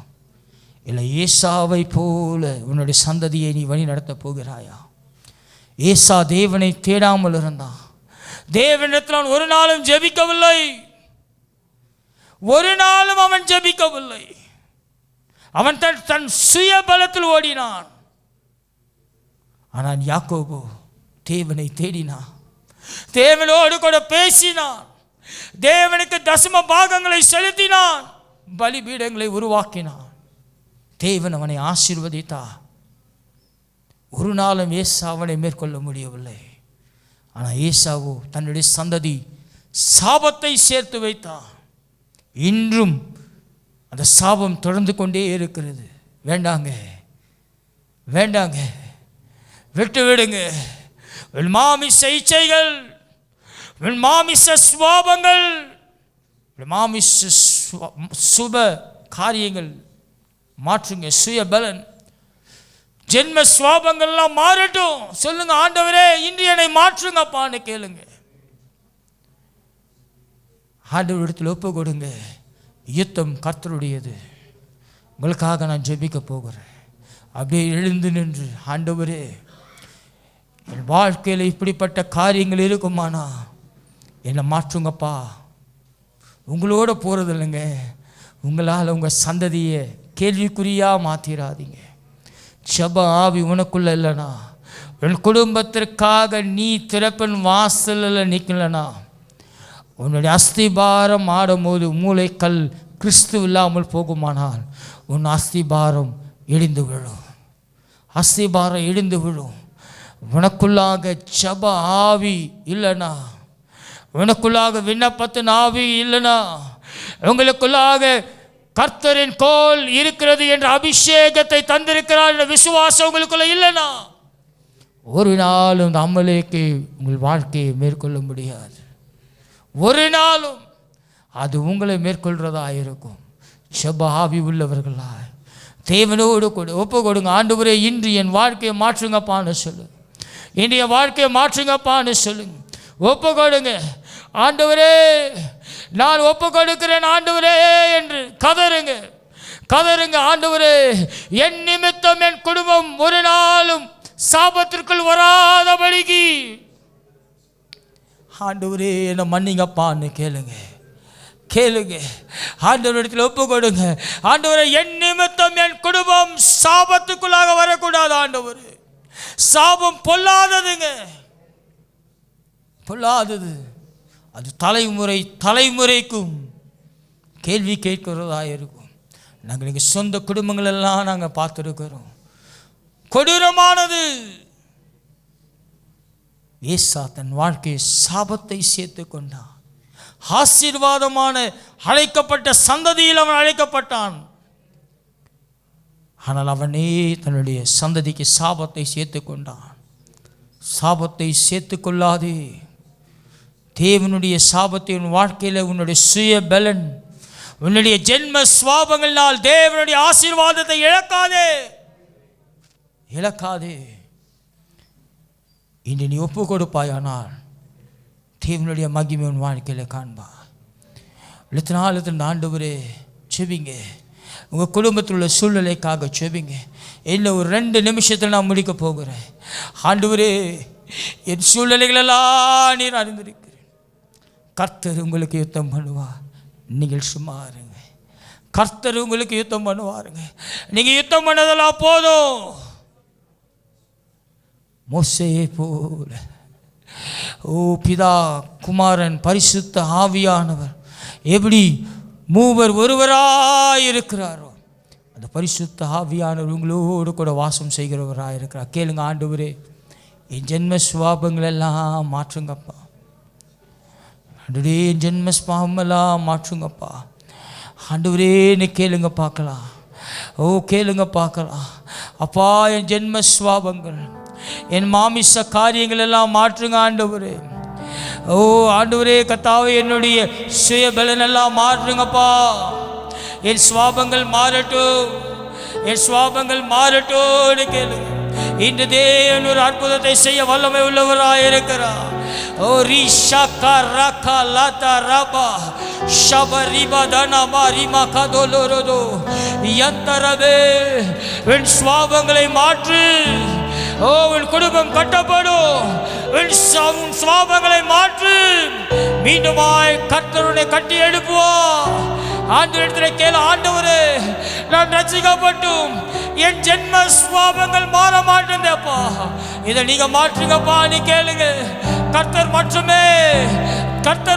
இல்லை ஏசாவை போல உன்னுடைய சந்ததியை நீ வழி நடத்தப் போகிறாயா? ஏசா தேவனை தேடாமல் இருந்தான். தேவனிடத்தில் அவன் ஒரு நாளும் ஜெபிக்கவில்லை. ஒரு நாளும் அவன் ஜெபிக்கவில்லை. அவன் தன் சுய பலத்தில் ஓடினான். ஆனால் யாக்கோபு தேவனை தேடினான். தேவனோடு கூட பேசினான். தேவனுக்கு தசம பாகங்களை செலுத்தினான். பலிபீடங்களை உருவாக்கினான். தேவன் அவனை ஆசீர்வதித்தார். ஒரு நாளும் ஏசாவனை மேற்கொள்ள முடியவில்லை. ஆனால் ஏசாவோ தன்னுடைய சந்ததி சாபத்தை சேர்த்து வைத்தான். இன்றும் அந்த சாபம் தொடர்ந்து கொண்டே இருக்கிறது. வேண்டாங்க, வேண்டாங்க, விட்டு விடுங்க. மாமிச இச்சைகள், மாமிச சுவாபங்கள், மாமிச சுப காரியங்கள் மாற்றுங்க. சுய பலன், ஜென்ம சுவாபங்கள்லாம் மாறட்டும். சொல்லுங்க, ஆண்டவரே இன்று என்னை மாற்றுங்கப்பான்னு கேளுங்க. ஆண்டவரிடத்தில் ஒப்பு கொடுங்க. யுத்தம் கர்த்தருடையது. உங்களுக்காக நான் ஜெபிக்க போகிறேன். அப்படியே எழுந்து நின்று, ஆண்டவரே என் வாழ்க்கையில் இப்படிப்பட்ட காரியங்கள் இருக்குமானா என்னை மாற்றுங்கப்பா. உங்களோட போகிறது இல்லைங்க. உங்களால் உங்கள் சந்ததியை கேள்விக்குறியாக மாற்றிடாதீங்க. ஜெப ஆவி உனக்குள்ள இல்லைனா, உன் குடும்பத்திற்காக நீ திறப்பின் வாசலில் நிற்கலனா, உன்னுடைய அஸ்திபாரம் ஆடும்போது மூளைக்கல் கிறிஸ்து இல்லாமல் போகுமானால் உன் அஸ்திபாரம் இடிந்து விழும். அஸ்திபாரம் இடிந்து விழும். உனக்குள்ளாக ஜெப ஆவி இல்லைனா, உனக்குள்ளாக விண்ணப்பத்தின் ஆவி இல்லைனா, உங்களுக்குள்ளாக கர்த்தரின் கோல் இருக்கிறது என்ற அபிஷேகத்தை தந்திருக்கிறார் என்ற விசுவாசம் உங்களுக்குள்ள இல்லைனா ஒரு நாளும் இந்த அமலேக்கு உங்கள் வாழ்க்கையை மேற்கொள்ள முடியாது. ஒரு நாளும் அது உங்களை மேற்கொள்றதா இருக்கும். ஜெப ஆவி உள்ளவர்களாய் தேவனோடு கூட ஒப்பு கொடுங்க. ஆண்டவரே, இன்று என் வாழ்க்கையை மாற்றுங்கப்பான்னு சொல்லு. இன்றைய வாழ்க்கையை மாற்றுங்கப்பான்னு சொல்லுங்க. ஒப்பு கொடுங்க. ஆண்டவரே, நான் ஒப்பு கொடுக்கிறேன் ஆண்டவரே என்று கதறுங்க, கதறுங்க. ஆண்டவரே, என் நிமித்தம் என் குடும்பம் ஒரு நாளும் சாபத்திற்குள் வராதபடிக்கு ஆண்டவரே என்னை மன்னிங்கப்பான்னு கேளுங்க, கேளுங்க. ஆண்டவரிடத்தில் ஒப்பு கொடுங்க. ஆண்டவரே, என் நிமித்தம் என் குடும்பம் சாபத்துக்குள்ளாக வரக்கூடாது. ஆண்டவரே, சாபம் பொல்லாததுங்க, பொல்லாதது. அது தலைமுறைக்கும் கேள்வி கேட்கிறதா இருக்கும். நாங்கள் எங்கள் சொந்த குடும்பங்களெல்லாம் நாங்கள் பார்த்துருக்கிறோம். கொடூரமானது. ஏசா தன் வாழ்க்கையை சாபத்தை சேர்த்து கொண்டான். ஆசீர்வாதமான அழைக்கப்பட்ட சந்ததியில் அவன் அழைக்கப்பட்டான். ஆனால் அவனே தன்னுடைய சந்ததிக்கு சாபத்தை சேர்த்து கொண்டான். சாபத்தை சேர்த்து கொள்ளாதே. தேவனுடைய சாபத்தை உன் வாழ்க்கையில் உன்னுடைய சுய பலன், உன்னுடைய ஜென்ம சுவாபங்களால் தேவனுடைய ஆசீர்வாதத்தை இழக்காதே, இழக்காதே. இன்று நீ ஒப்பு கொடுப்பாயானால் தேவனுடைய மகிமை உன் வாழ்க்கையில் காண்பா. இழுத்தினாலத்தில் ஆண்டவரே செபிங்க. உங்கள் குடும்பத்தில் உள்ள சூழ்நிலைக்காக செபிங்க. இன்னும் ஒரு 2 நிமிஷத்தில் நான் முடிக்க போகிறேன். ஆண்டவரே, என் சூழ்நிலைகளெல்லாம் நீர் அறிந்திருக்கிறேன். கர்த்தர் உங்களுக்கு யுத்தம் பண்ணுவார், நீங்கள் சும்மா இருங்க. கர்த்தர் உங்களுக்கு யுத்தம் பண்ணுவாருங்க. நீங்கள் யுத்தம் பண்ணதெல்லாம் போதும். மோசேயை போல பிதா, குமாரன், பரிசுத்த ஆவியானவர் எப்படி மூவர் ஒருவராயிருக்கிறாரோ அந்த பரிசுத்த ஆவியானவர் உங்களோடு கூட வாசம் செய்கிறவராக இருக்கிறார். கேளுங்க. ஆண்டவரே, என் ஜென்ம சுவாபங்கள் எல்லாம் மாற்றுங்கப்பா. ஆண்டவரே, என் ஜென்ம சுவாபமெல்லாம் மாற்றுங்கப்பா. ஆண்டவரேன்னு கேளுங்க பார்க்கலாம். கேளுங்க பார்க்கலாம். அப்பா, என் ஜென்ம சுவாபங்கள், என் மாமிச காரியங்கள் எல்லாம் மாற்றுங்க ஆண்டவரே. ஆண்டவரே, கர்த்தாவே, என்னுடைய சுய பலன் எல்லாம் மாற்றுங்கப்பா. என் சுவாபங்கள் மாறட்டும், என் சுவாபங்கள் மாறட்டும் கேளுங்க. இன்று தேவன் ஒரு அற்புதத்தை செய்ய வல்லமை உள்ளவராக இருக்கிறார். என் சுவாபங்களை மாற்று. உன் குடும்பம் கட்டப்படும். உன் சுவாபங்களை மாற்று. மீண்டுமாய் கர்த்தருடைய கட்டி எழுப்புவா. ஆண்டவரிடத்தில் கேளு. ஆண்டவரே, நான் ரட்சிக்கப்பட்டும் என் ஜென்ம சுவாபங்கள் மாற மாட்டேன்ப்பா, இதை நீங்க மாற்றுங்கப்பா நீ கேளுங்க. கர்த்தர்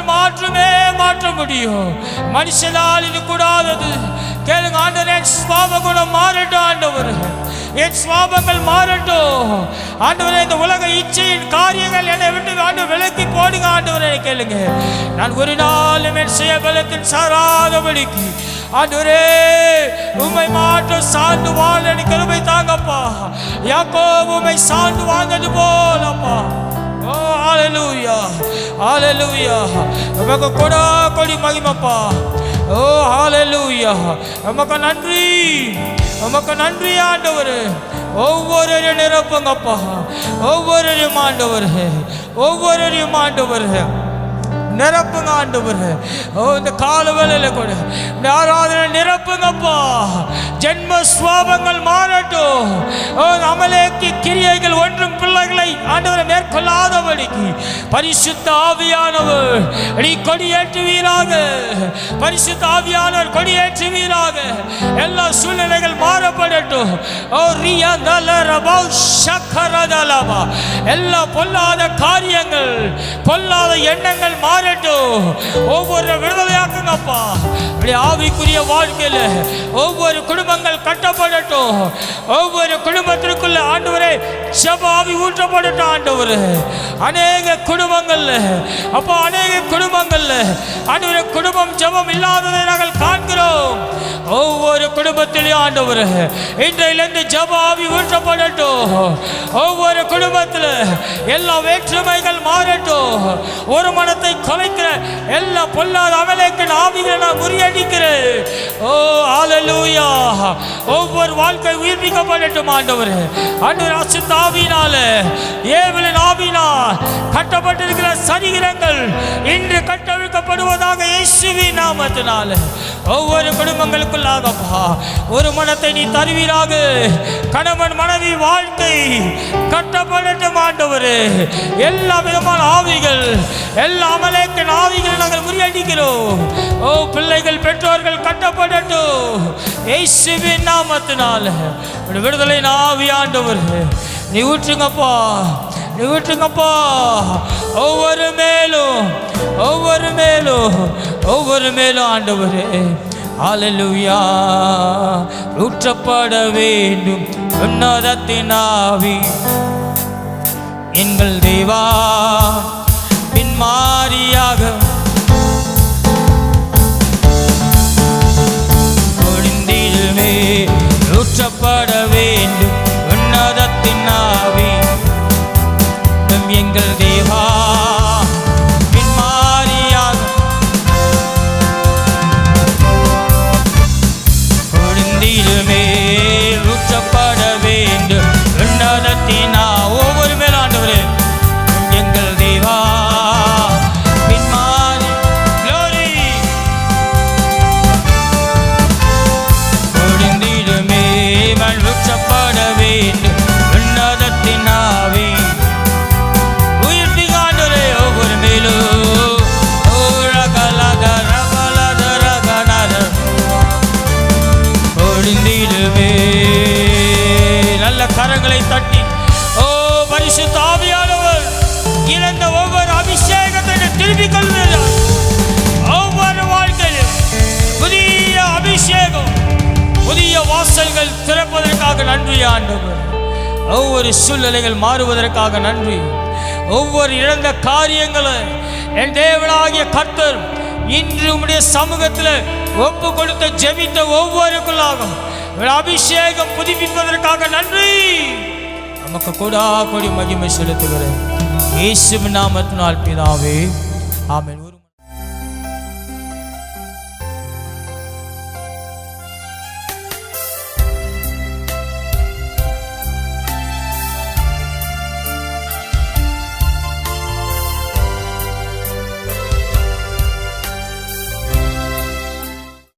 மாற்றுமே மாற்ற முடியும். மனுஷனால் இது கூடாதது. கேளுங்க. ஆண்டவரே, என் சுவாப குணம் மாறட்டும். ஆண்டவர், என் சுவாபங்கள் மாறட்டும். ஆண்டவரே, இந்த உலக இச்சையின் காரியங்கள் என்னை விட்டு ஆண்டவர் விலக்கி போடுங்க. ஆண்டவரே கேளுங்க. நான் ஒரு நாளும் என் சுய பலத்தில் சாராதபடிக்கு ஆண்டவரே உம்மை மாற்ற சார்ந்து வாழ எனக்கு கிருபை தாங்கப்பா. யாக்கோபு உம்மை சார்ந்து வாழ்ந்தது போலப்பா. ஹalleluya, ஹalleluya. உமக்கு கொடி மகிமைப்பா. ஹalleluya. உமக்கு நன்றி, உமக்கு நன்றி ஆண்டவரே. ஒவ்வொருவரையும் நிரப்புங்கப்பா. ஒவ்வொருவரையும் ஆண்டவரே, ஒவ்வொருவரையும் ஆண்டவரே நிரப்புங்க ஆண்டவரே. இந்த காலவேளையில் கூட இந்த ஆராதனை நிரப்புங்கப்பா. ஜென்ம சுவாபங்கள் மாறட்டும். அமலேக்கு கிரியைகள் ஒன்றும் பிள்ளைகளை ஆண்டவரை மேற்கொள்ளாதபடிக்கு பரிசுத்த ஆவியானவர் நீ கொடியேற்றுவீராக. பரிசுத்த ஆவியானவர் கொடியேற்றுவீராக. எல்லா சூழ்நிலைகள் மாறப்படட்டும். எல்லா பொல்லாத காரியங்கள், பொல்லாத எண்ணங்கள் மாறட்டும். ஒவ்வொரு விடுதலையாக்குங்கப்பா. ஆவிக்குரிய வாழ்க்கையில ஒவ்வொரு குடும்பங்கள் கட்டப்படட்டும். ஒவ்வொரு குடும்பத்திற்குள்ள ஆண்டவரே ஜெப ஆவி ஊற்றப்படட்டும் ஆண்டவரே. அநேக குடும்பங்கள்ல அப்பா, அநேக குடும்பங்கள்ல ஆண்டவரே குடும்பம் ஜெபம் இல்லாததை நாங்கள் காண்கிறோம். ஒவ்வொரு குடும்பத்திலையும் ஆண்டவரே இன்றையிலிருந்து ஜெப ஆவி ஊற்றப்படட்டும். ஒவ்வொரு குடும்பத்தில் எல்லா வேற்றுமைகள் மாறட்டும். ஒரு மனத்தை குலைக்கிற எல்லா பொல்லாத அமலேக்கு ஆவிகளை நான் முறியடிக்கிறேன். ஓ ஹல்லேலூயா. ஒவ்வொரு வாழ்க்கை உயிர்ப்பிக்கப்படட்டும் ஆண்டவரே. ஆண்டவரே அசுத்த ஆவியினால ஏவலின் ஆவியினால் கட்டப்பட்டிருக்கிற சரீரங்கள் இன்று கட்டவிழ்க்கப்படுவதாக இயேசுவின் நாமத்தினால. ஒவ்வொரு குடும்பங்களுக்குள்ளாகப்பா ஒரு மனத்தை நீ தருவீராக. கணவன் மனைவி வாழ்க்கை கட்டப்படட்டும் ஆண்டவரே. எல்லா விதமான ஆவிகள் எல்லா அமலேக்கு ஆவிகளை நாங்கள் முறியடிக்கிறோம். ஓ பிள்ளைகள் பெற்றோர்கள் கட்டப்படட்டும் இயேசுவின் நாமத்தினால. விடுதலை ஆவி ஆண்டவரே நீ ஊற்றுங்கப்பா, நீ ஊற்றுங்கப்பா. ஒவ்வொரு மேலும் ஒவ்வொரு மேலும் ஒவ்வொரு மேலும் ஆண்டவரே ஹல்லேலூயா. ஊற்றப்பட வேண்டும் உன்னதத்தின் ஆவி எங்கள் தேவா. பின்மாரியாக ஒளிந்திடுமே. ஊற்றப்பட வேண்டும் உன்னதத்தின் ஆவி எங்கள் தேவா. பின்மாரியாக ஒளிந்திடுமே. ஊற்றப்பட வேண்டும் உன்னதத்தின் ஒவ்வொரு மேல் ஆண்டவரே எங்கள் தேவா. பின்மாரி க்ளோரி ஒளிந்திடுமே. ஊற்றப்பட வேண்டும் உன்னதத்தின் ஆவி உயிர்ப்பிங்க ஆண்டவரே. ஒவ்வொரு மேலும் ஒளிந்திடுமே. நல்ல கரங்களை தட்டி ஓ பரிசுத்த ஆவியானவர் இழந்த ஒவ்வொரு அபிஷேகத்தை திருப்பிக் கொள்கிறார். ஒவ்வொரு வாழ்க்கையிலும் புதிய அபிஷேகம், புதிய வாசல்கள் திறப்பதற்காக நன்றி ஆண்டவர். ஒவ்வொரு சூழ்நிலைகள் மாறுவதற்காக நன்றி. ஒவ்வொரு இழந்த காரியங்களை என் தேவனாகிய கர்த்தர் இன்று உம்முடைய சமூகத்தில் ஒப்பு கொடுத்த ஜெபித்த ஒவ்வொருக்குள்ளாகும் அபிஷேகம் புதுப்பிப்பதற்காக நன்றி. நமக்கு கொடா கொடி மகிமை செலுத்துகிறேன் இயேசுவின் நாமத்தினால் பிதாவே, ஆமென்.